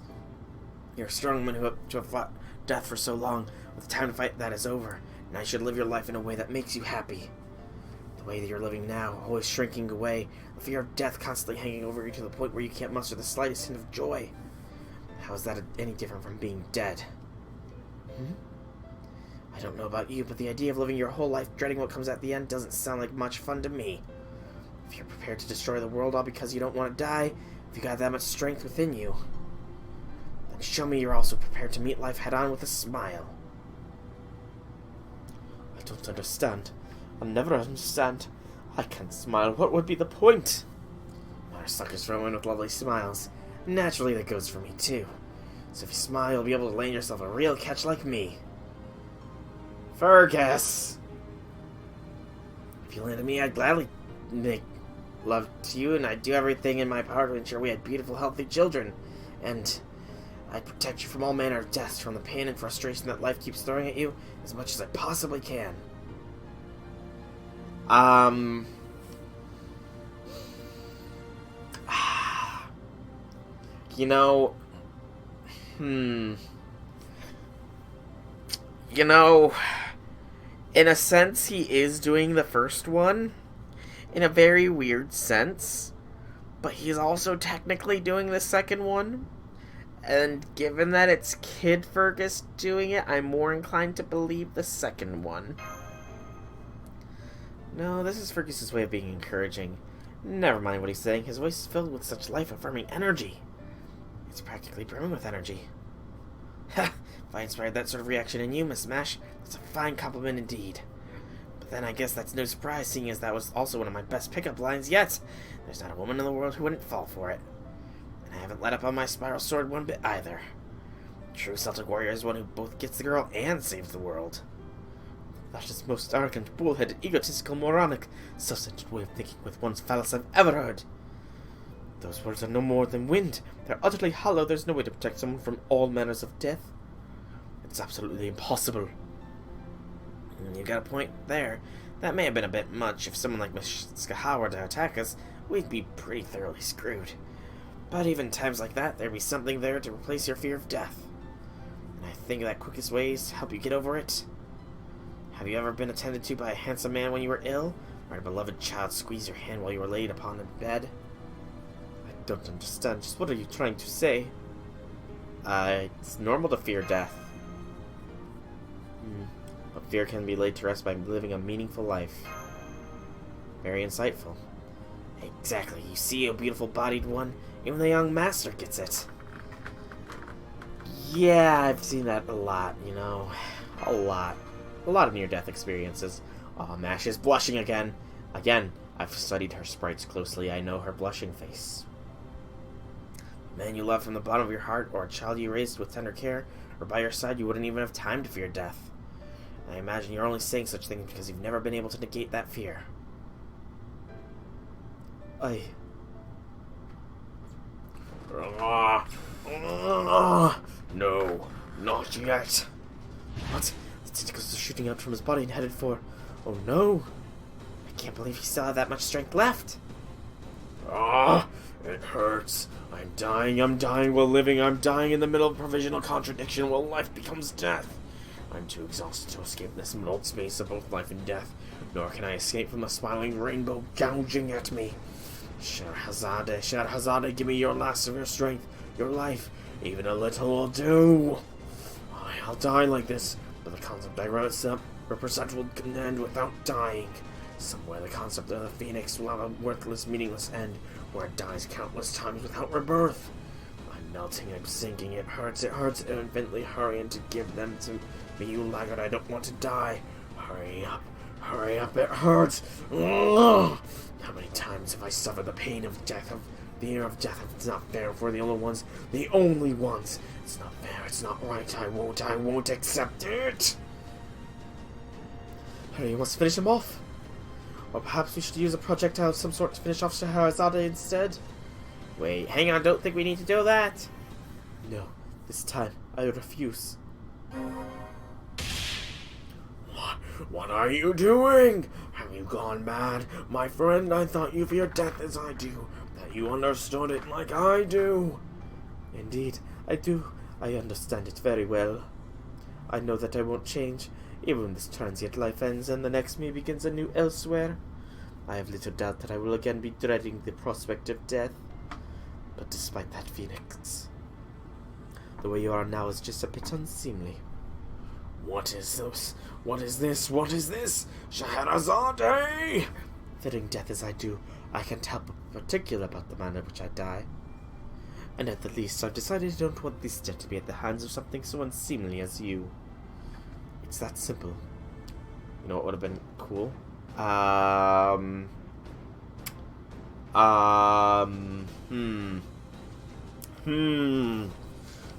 You're a strong woman to have fought death for so long. With the time to fight, that is over. And I should live your life in a way that makes you happy. The way that you're living now, always shrinking away, the fear of death constantly hanging over you to the point where you can't muster the slightest hint of joy. How is that any different from being dead? I don't know about you, but the idea of living your whole life dreading what comes at the end doesn't sound like much fun to me. If you're prepared to destroy the world all because you don't want to die, if you got that much strength within you, then show me you're also prepared to meet life head-on with a smile. I don't understand. I'll never understand. I can't smile. What would be the point? Our suckers for women with lovely smiles. Naturally, that goes for me, too. So if you smile, you'll be able to land yourself a real catch like me. Fergus! If you landed me, I'd gladly make love to you, and I'd do everything in my power to ensure we had beautiful, healthy children. And I'd protect you from all manner of deaths, from the pain and frustration that life keeps throwing at you, as much as I possibly can. You know, in a sense, he is doing the first one, in a very weird sense, but he's also technically doing the second one, and given that it's Kid Fergus doing it, I'm more inclined to believe the second one. No, this is Fergus's way of being encouraging. Never mind what he's saying, his voice is filled with such life-affirming energy. It's practically brimming with energy. Ha! If I inspired that sort of reaction in you, Miss Smash, that's a fine compliment indeed. But then I guess that's no surprise, seeing as that was also one of my best pickup lines yet. There's not a woman in the world who wouldn't fall for it. And I haven't let up on my spiral sword one bit either. True Celtic warrior is one who both gets the girl and saves the world. That is the most arrogant, bull-headed, egotistical, moronic, self-centered way of thinking with one's phallus I've ever heard. Those words are no more than wind. They're utterly hollow. There's no way to protect someone from all manners of death. It's absolutely impossible. You got a point there. That may have been a bit much. If someone like Miss Skaha were to attack us, we'd be pretty thoroughly screwed. But even times like that, there'd be something there to replace your fear of death. And I think that quickest ways to help you get over it. Have you ever been attended to by a handsome man when you were ill? Or a beloved child squeeze your hand while you were laid upon a bed? I don't understand. Just what are you trying to say? It's normal to fear death. But fear can be laid to rest by living a meaningful life. Very insightful. Exactly. You see, a beautiful-bodied one? Even the young master gets it. Yeah, I've seen that a lot, you know. A lot. A lot of near-death experiences. Oh, Mash is blushing again. Again, I've studied her sprites closely. I know her blushing face. A man you love from the bottom of your heart, or a child you raised with tender care, or by your side, you wouldn't even have time to fear death. And I imagine you're only saying such things because you've never been able to negate that fear. No, not yet. What? The tentacles are shooting out from his body and headed for... Oh no! I can't believe he still had that much strength left. It hurts. I'm dying while living. I'm dying in the middle of provisional contradiction while life becomes death. I'm too exhausted to escape this middle space of both life and death, nor can I escape from the smiling rainbow gouging at me. Scheherazade, give me your last of your strength, your life. Even a little will do. I'll die like this, but the concept I represent will end without dying. Somewhere the concept of the phoenix will have a worthless, meaningless end, where it dies countless times without rebirth. I'm melting, I'm sinking, it hurts, infinitely hurrying to give them to me, you laggard, I don't want to die. Hurry up, it hurts. Ugh. How many times have I suffered the pain of death, of the fear of death? It's not fair for the only ones. It's not fair, it's not right, I won't accept it. Hurry, you must finish him off. Or perhaps we should use a projectile of some sort to finish off Scheherazade instead. Wait, hang on, don't think we need to do that. No, this time I refuse. What are you doing? Have you gone mad? My friend, I thought you feared death as I do. That you understood it like I do. Indeed, I do. I understand it very well. I know that I won't change, even when this transient life ends and the next me begins anew elsewhere. I have little doubt that I will again be dreading the prospect of death. But despite that, Phoenix, the way you are now is just a bit unseemly. What is this? What is this? What is this? Scheherazade! Fearing death as I do, I can't help but be particular about the manner in which I die. And at the least, I've decided I don't want this death to be at the hands of something so unseemly as you. It's that simple. You know what would have been cool?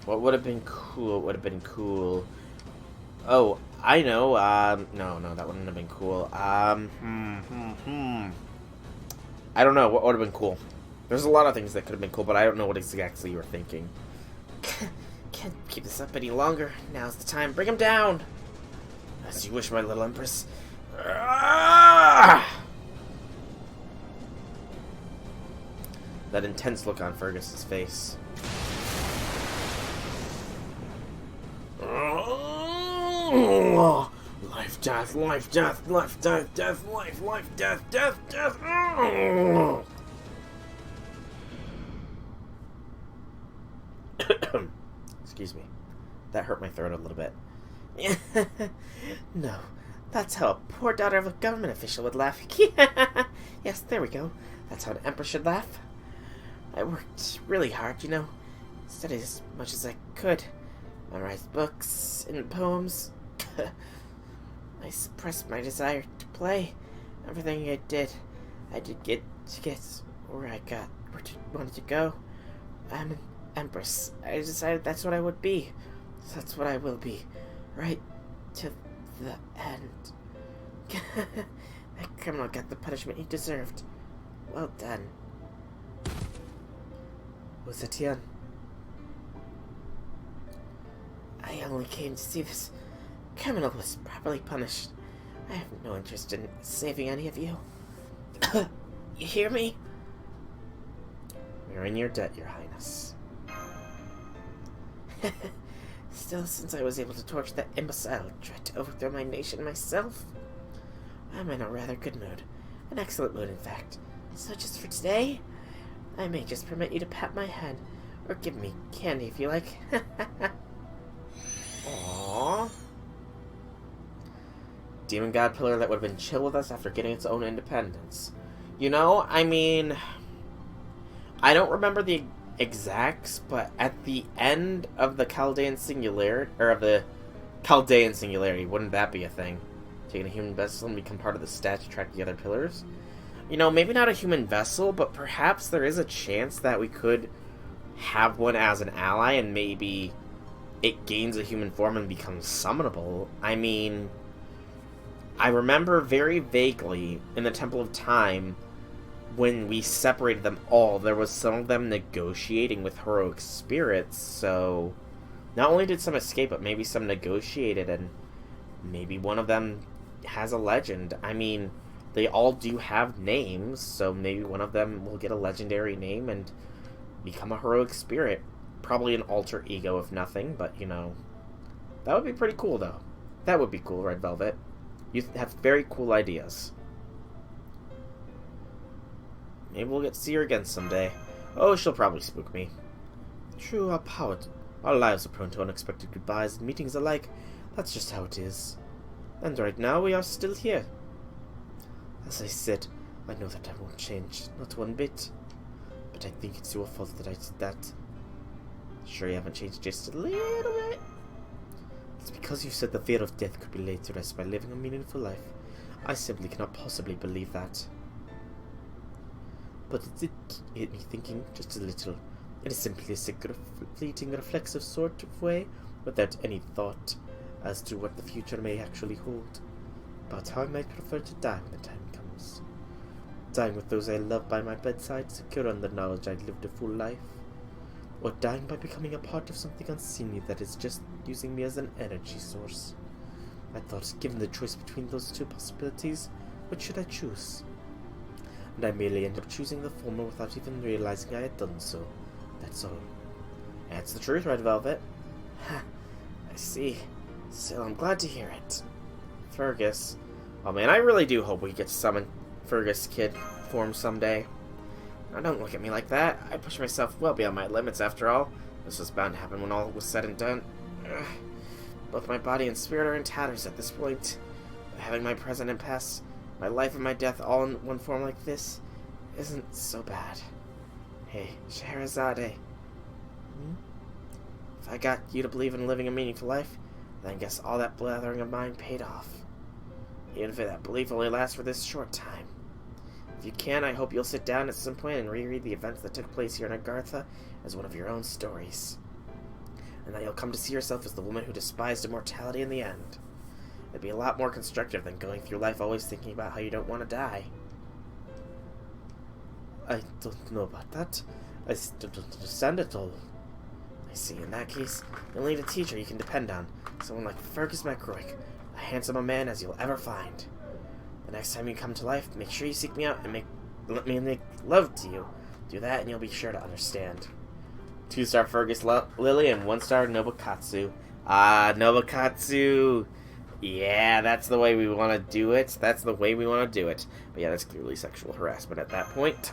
What would have been cool? What would have been cool? Oh, I know. No, that wouldn't have been cool. I don't know. What would have been cool? There's a lot of things that could have been cool, but I don't know what exactly you were thinking. Can't keep this up any longer. Now's the time. Bring him down. As you wish, my little empress. That intense look on Fergus's face. Life, death, life, death, life, death, death, life, life, death, death, death. Excuse me. That hurt my throat a little bit. No, that's how a poor daughter of a government official would laugh. Yes, there we go. That's how an empress should laugh. I worked really hard, you know. Studied as much as I could. Memorized books and poems. I suppressed my desire to play. Everything I did get where I wanted to go. I'm an empress. I decided that's what I would be. So that's what I will be. Right to the end. That criminal got the punishment he deserved. Well done. Was it Tian? I only came to see this criminal was properly punished. I have no interest in saving any of you. You hear me? We're in your debt, Your Highness. Still, since I was able to torture that imbecile, tried to overthrow my nation myself, I'm in a rather good mood. An excellent mood, in fact. So just for today, I may just permit you to pat my head, or give me candy if you like. Aww. Demon God Pillar that would have been chill with us after getting its own independence. You know, I mean, I don't remember the exacts, but at the end of the Chaldean Singularity, wouldn't that be a thing? Taking a human vessel and become part of the stat to track the other pillars? You know, maybe not a human vessel, but perhaps there is a chance that we could have one as an ally and maybe it gains a human form and becomes summonable. I mean, I remember very vaguely in the Temple of Time when we separated them all, there was some of them negotiating with heroic spirits, so not only did some escape, but maybe some negotiated, and maybe one of them has a legend. I mean, they all do have names, so maybe one of them will get a legendary name and become a heroic spirit. Probably an alter ego, if nothing, but, you know, that would be pretty cool, though. That would be cool, Red Velvet. You have very cool ideas. Maybe we'll get to see her again someday. Oh, she'll probably spook me. True, our lives are prone to unexpected goodbyes and meetings alike. That's just how it is. And right now, we are still here. As I said, I know that I won't change, not one bit. But I think it's your fault that I did that. Sure you haven't changed just a little bit? It's because you said the fear of death could be laid to rest by living a meaningful life. I simply cannot possibly believe that. But it did get me thinking just a little. It is simply a fleeting, reflexive sort of way, without any thought as to what the future may actually hold. about how I might prefer to die when the time comes. Dying with those I love by my bedside, secure on the knowledge I'd lived a full life. Or dying by becoming a part of something unseemly that is just using me as an energy source. I thought, given the choice between those two possibilities, which should I choose? And I merely ended up choosing the former without even realizing I had done so. That's all. That's the truth, Red Velvet. Ha, I see. Still, I'm glad to hear it. Fergus. Oh man, I really do hope we get to summon Fergus Kid form someday. Now don't look at me like that. I pushed myself well beyond my limits after all. This was bound to happen when all was said and done. Ugh. Both my body and spirit are in tatters at this point. But having my present and past, my life and my death all in one form like this isn't so bad. Hey, Scheherazade. If I got you to believe in living a meaningful life, then I guess all that blathering of mine paid off. Even if that belief only lasts for this short time. If you can, I hope you'll sit down at some point and reread the events that took place here in Agartha as one of your own stories. And that you'll come to see yourself as the woman who despised immortality in the end. It'd be a lot more constructive than going through life always thinking about how you don't want to die. I don't know about that. I still don't understand it all. I see. In that case, you'll need a teacher you can depend on. Someone like Fergus McRoick, a handsome a man as you'll ever find. The next time you come to life, make sure you seek me out and let me make love to you. Do that and you'll be sure to understand. 2-star Fergus Lily and 1-star Nobukatsu. Ah, Nobukatsu! Yeah, that's the way we want to do it. That's the way we want to do it. But yeah, that's clearly sexual harassment at that point.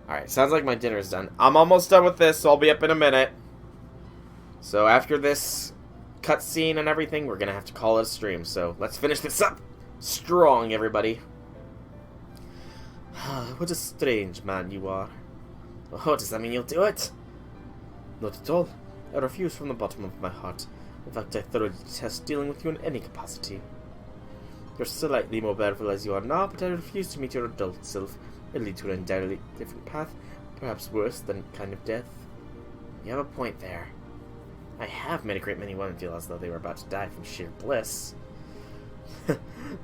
Alright, sounds like my dinner is done. I'm almost done with this, so I'll be up in a minute. So after this cutscene and everything, we're going to have to call it a stream. So let's finish this up strong, everybody. What a strange man you are. Oh, does that mean you'll do it? Not at all. I refuse from the bottom of my heart. In fact, I thoroughly detest dealing with you in any capacity. You're slightly more powerful as you are now, but I refuse to meet your adult self. It leads to an entirely different path, perhaps worse than kind of death. You have a point there. I have made a great many women feel as though they were about to die from sheer bliss.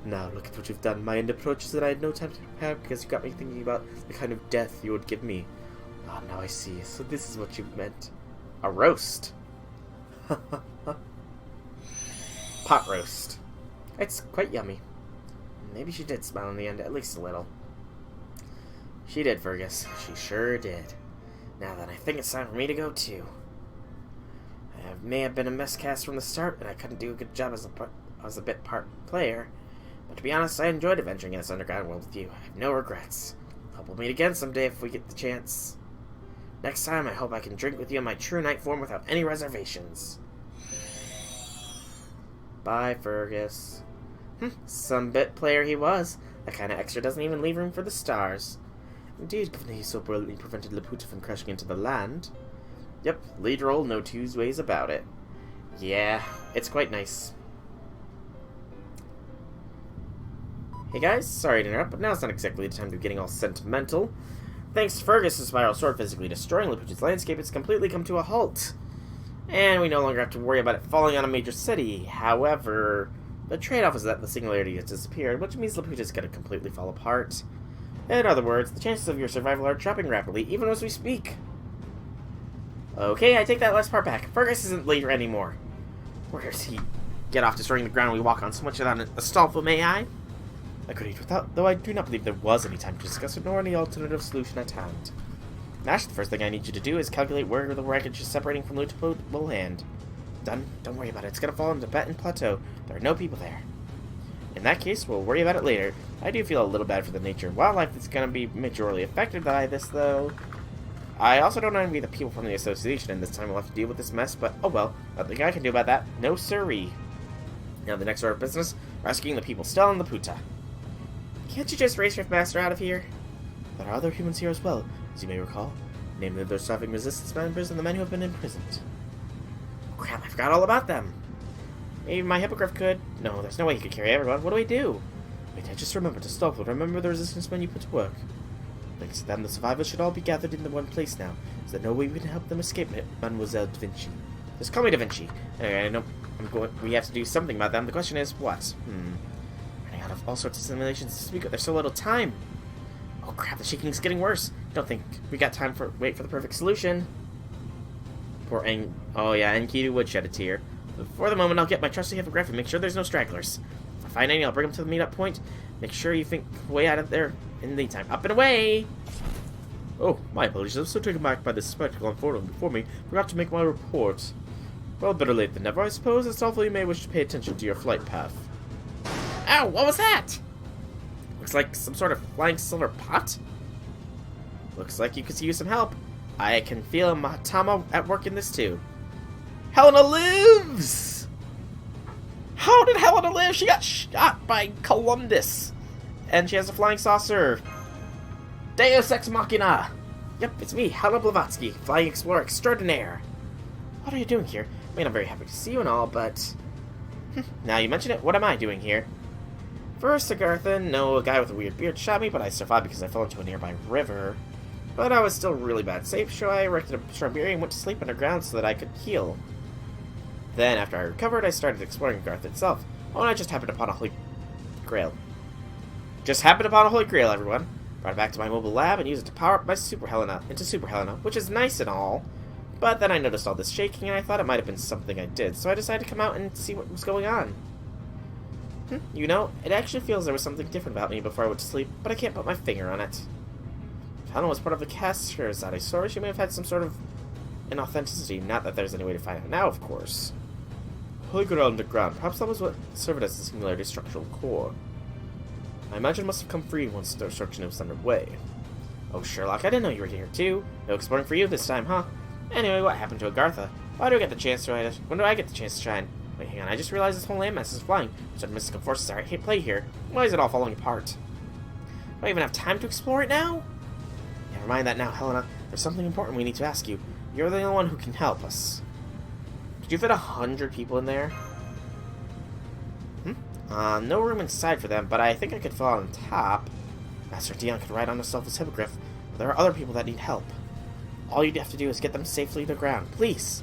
Now, look at what you've done. My end approach is that I had no time to prepare because you got me thinking about the kind of death you would give me. Ah, now I see. So this is what you meant. A roast. Pot roast. It's quite yummy. Maybe she did smile in the end, at least a little. She did, Fergus. She sure did. Now then, I think it's time for me to go too. I may have been a miscast from the start, and I couldn't do a good job as a bit part player. But to be honest, I enjoyed adventuring in this underground world with you. I have no regrets. Hope we'll meet again someday if we get the chance. Next time, I hope I can drink with you in my true knight form without any reservations. Bye, Fergus. Some bit player he was. That kind of extra doesn't even leave room for the stars. Indeed, given he so brilliantly prevented Laputa from crashing into the land. Yep, lead roll, no two ways about it. Yeah, it's quite nice. Hey guys, sorry to interrupt, but now's not exactly the time to be getting all sentimental. Thanks to Fergus' spiral sword physically destroying Laputa's landscape, it's completely come to a halt. And we no longer have to worry about it falling on a major city. However, the trade-off is that the singularity has disappeared, which means Laputa's gonna completely fall apart. In other words, the chances of your survival are dropping rapidly, even as we speak. Okay, I take that last part back. Fergus isn't leader anymore. Where does he get off destroying the ground we walk on so much without a stall, may I? Agreed without, though I do not believe there was any time to discuss it, nor any alternative solution at hand. Nash, the first thing I need you to do is calculate where the wreckage is separating from Luta will land. Done. Don't worry about it. It's gonna fall into Tibetan Plateau. There are no people there. In that case, we'll worry about it later. I do feel a little bad for the nature and wildlife that's gonna be majorly affected by this, though. I also don't envy the people from the association, and this time we'll have to deal with this mess, but oh well. Nothing I can do about that. No siree. Now the next order of business, rescuing the people still in the Puta. Can't you just race your master out of here? There are other humans here as well, as you may recall. Namely, the starving resistance members and the men who have been imprisoned. Crap, I forgot all about them. Maybe my hippogriff could. No, there's no way he could carry everyone. What do we do? Wait, I just remembered to stop. Remember the resistance men you put to work. Thanks to them, the survivors should all be gathered in the one place now. Is there no way we can help them escape, Mademoiselle Da Vinci? Just call me Da Vinci. Anyway, I know we have to do something about them. The question is, what? Running out of all sorts of simulations to speak of. There's so little time. Oh crap, the shaking's getting worse. Don't think we got time for wait for the perfect solution. Poor oh yeah, Enkidu would shed a tear. But for the moment, I'll get my trusty hippogriff and make sure there's no stragglers. If I find any, I'll bring them to the meetup point. Make sure you think way out of there in the meantime. Up and away! Oh, my apologies. I'm so taken back by this spectacle unfolding before me. Forgot to make my report. Well, better late than never, I suppose. It's awful you may wish to pay attention to your flight path. Ow, what was that? Looks like some sort of flying silver pot? Looks like you could use some help. I can feel Matama at work in this too. Helena lives! How did Helena live? She got shot by Columbus. And she has a flying saucer. Deus Ex Machina! Yep, it's me, Helena Blavatsky, flying explorer extraordinaire. What are you doing here? I mean, I'm very happy to see you and all, but... now you mention it, what am I doing here? First, Agartha, no, a guy with a weird beard shot me, but I survived because I fell into a nearby river. But I was still really bad shape, so I erected a strawberry and went to sleep underground so that I could heal. Then, after I recovered, I started exploring Agartha itself. Oh, and I just happened upon a holy grail. Just happened upon a holy grail, everyone. Brought it back to my mobile lab and used it to power up my Super Helena into Super Helena, which is nice and all. But then I noticed all this shaking, and I thought it might have been something I did, so I decided to come out and see what was going on. You know, it actually feels there was something different about me before I went to sleep, but I can't put my finger on it. If Helena was part of the cast Scheherazade story, she may have had some sort of inauthenticity, not that there's any way to find out now, of course. Holy Grail underground. Perhaps that was what served as the Singularity structural core. I imagine it must have come free once the destruction was underway. Oh, Sherlock, I didn't know you were here, too. No exploring for you this time, huh? Anyway, what happened to Agartha? Why do I get the chance to ride? When do I get the chance to shine? Wait, hang on, I just realized this whole landmass is flying. Such mystical forces are at play here. Why is it all falling apart? Do I even have time to explore it now? Never mind that now, Helena. There's something important we need to ask you. You're the only one who can help us. Did you fit 100 people in there? No room inside for them, but I think I could fall on top. Master Dion could ride on a selfless hippogriff, but there are other people that need help. All you'd have to do is get them safely to the ground, please.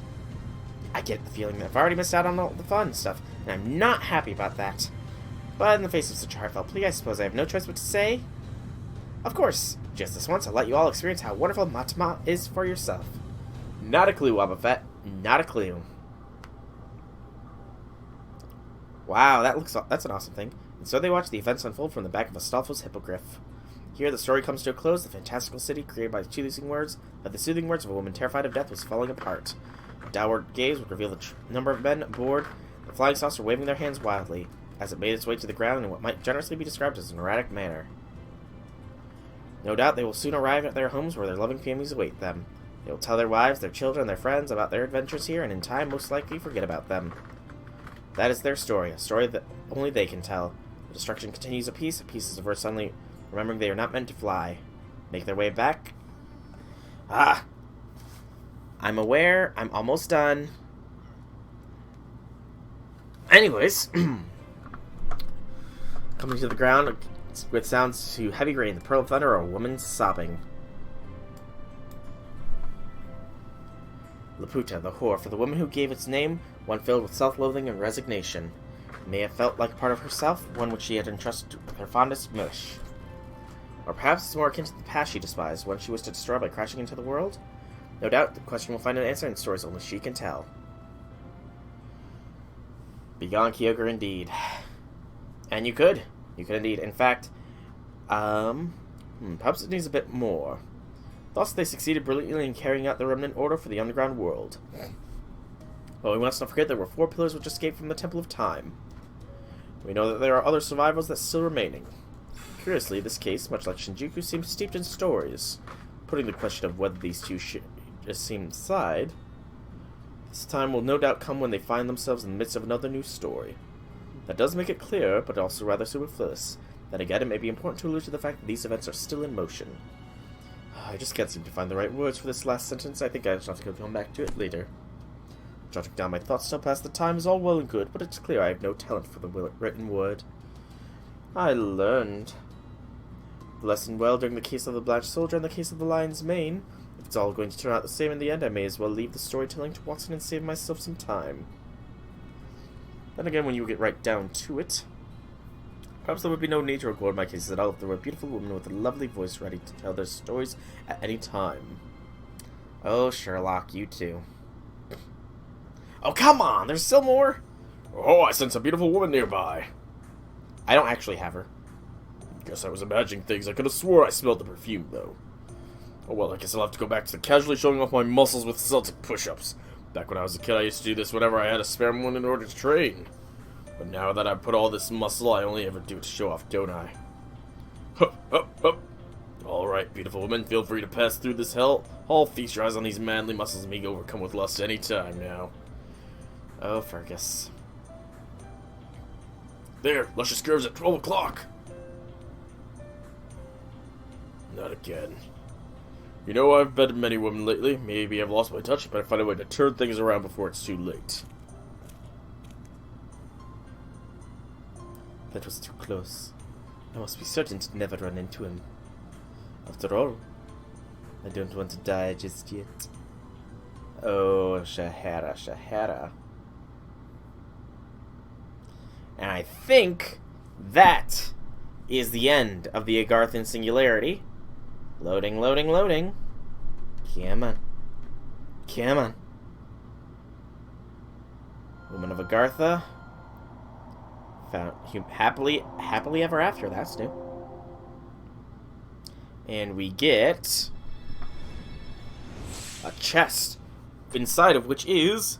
I get the feeling that I've already missed out on all the fun stuff, and I'm not happy about that. But in the face of such a heartfelt plea, I suppose I have no choice but to say, of course, just this once, I'll let you all experience how wonderful Matama is for yourself. Not a clue, Wobba Fett. Not a clue. Wow, that's an awesome thing. And so they watch the events unfold from the back of a Astolfo's hippogriff. Here, the story comes to a close. The fantastical city, created by the soothing words of a woman terrified of death, was falling apart. A downward gaze would reveal the number of men aboard the flying saucer waving their hands wildly, as it made its way to the ground in what might generously be described as an erratic manner. No doubt they will soon arrive at their homes where their loving families await them. They will tell their wives, their children, and their friends about their adventures here, and in time most likely forget about them. That is their story, a story that only they can tell. The destruction continues apiece, pieces of earth suddenly remembering they are not meant to fly. Make their way back. I'm aware, I'm almost done. Anyways, coming to the ground with sounds to heavy rain, the pearl of thunder, or a woman sobbing. Laputa, the whore, for the woman who gave its name, one filled with self-loathing and resignation. It may have felt like a part of herself, one which she had entrusted with her fondest wish. Or perhaps it's more akin to the past she despised, one she was to destroy by crashing into the world? No doubt, the question will find an answer in stories only she can tell. Begone, Kyogre, indeed. And you could. You could indeed. In fact, perhaps it needs a bit more. Thus, they succeeded brilliantly in carrying out the remnant order for the underground world. But we must not forget there were 4 pillars which escaped from the Temple of Time. We know that there are other survivals that still remaining. Curiously, this case, much like Shinjuku, seems steeped in stories. Putting the question of whether these two just seem aside, this time will no doubt come when they find themselves in the midst of another new story. That does make it clear, but also rather superfluous. Then again, it may be important to allude to the fact that these events are still in motion. I just can't seem to find the right words for this last sentence. I think I just have to come back to it later. Jotting down my thoughts to pass the time is all well and good, but it's clear I have no talent for the written word. I learned the lesson well during the case of the Blanched Soldier and the case of the Lion's Mane. If it's all going to turn out the same in the end, I may as well leave the storytelling to Watson and save myself some time. Then again, when you get right down to it, perhaps there would be no need to record my cases at all if there were a beautiful woman with a lovely voice ready to tell their stories at any time. Oh, Sherlock, you too. Oh, come on! There's still more? Oh, I sense a beautiful woman nearby. I don't actually have her. Guess I was imagining things. I could have swore I smelled the perfume, though. Oh well, I guess I'll have to go back to casually showing off my muscles with Celtic push-ups. Back when I was a kid, I used to do this whenever I had a spare moment in order to train. But now that I've put all this muscle, I only ever do it to show off, don't I? Hup, hup, hup. Alright, beautiful woman, feel free to pass through this hell. I'll feast your eyes on these manly muscles and be overcome with lust any time now. Oh, Fergus. There, luscious curves at 12 o'clock. Not again. You know, I've bedded many women lately. Maybe I've lost my touch, but I find a way to turn things around before it's too late. That was too close. I must be certain to never run into him. After all, I don't want to die just yet. Oh, Shahara, Shahara. And I think that is the end of the Agarthan Singularity. Loading, loading, loading. Come on. Come on. Woman of Agartha. Found happily ever after. That's new. And we get a chest, inside of which is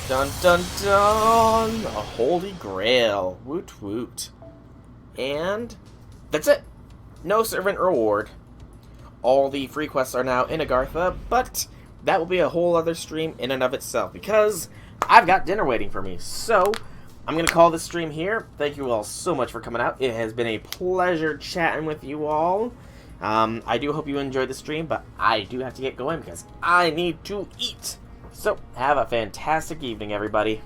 dun dun dun, a holy grail. Woot woot. And that's it. No servant reward. All the free quests are now in Agartha, but that will be a whole other stream in and of itself because I've got dinner waiting for me. So I'm going to call this stream here. Thank you all so much for coming out. It has been a pleasure chatting with you all. I do hope you enjoyed the stream, but I do have to get going because I need to eat. So have a fantastic evening, everybody.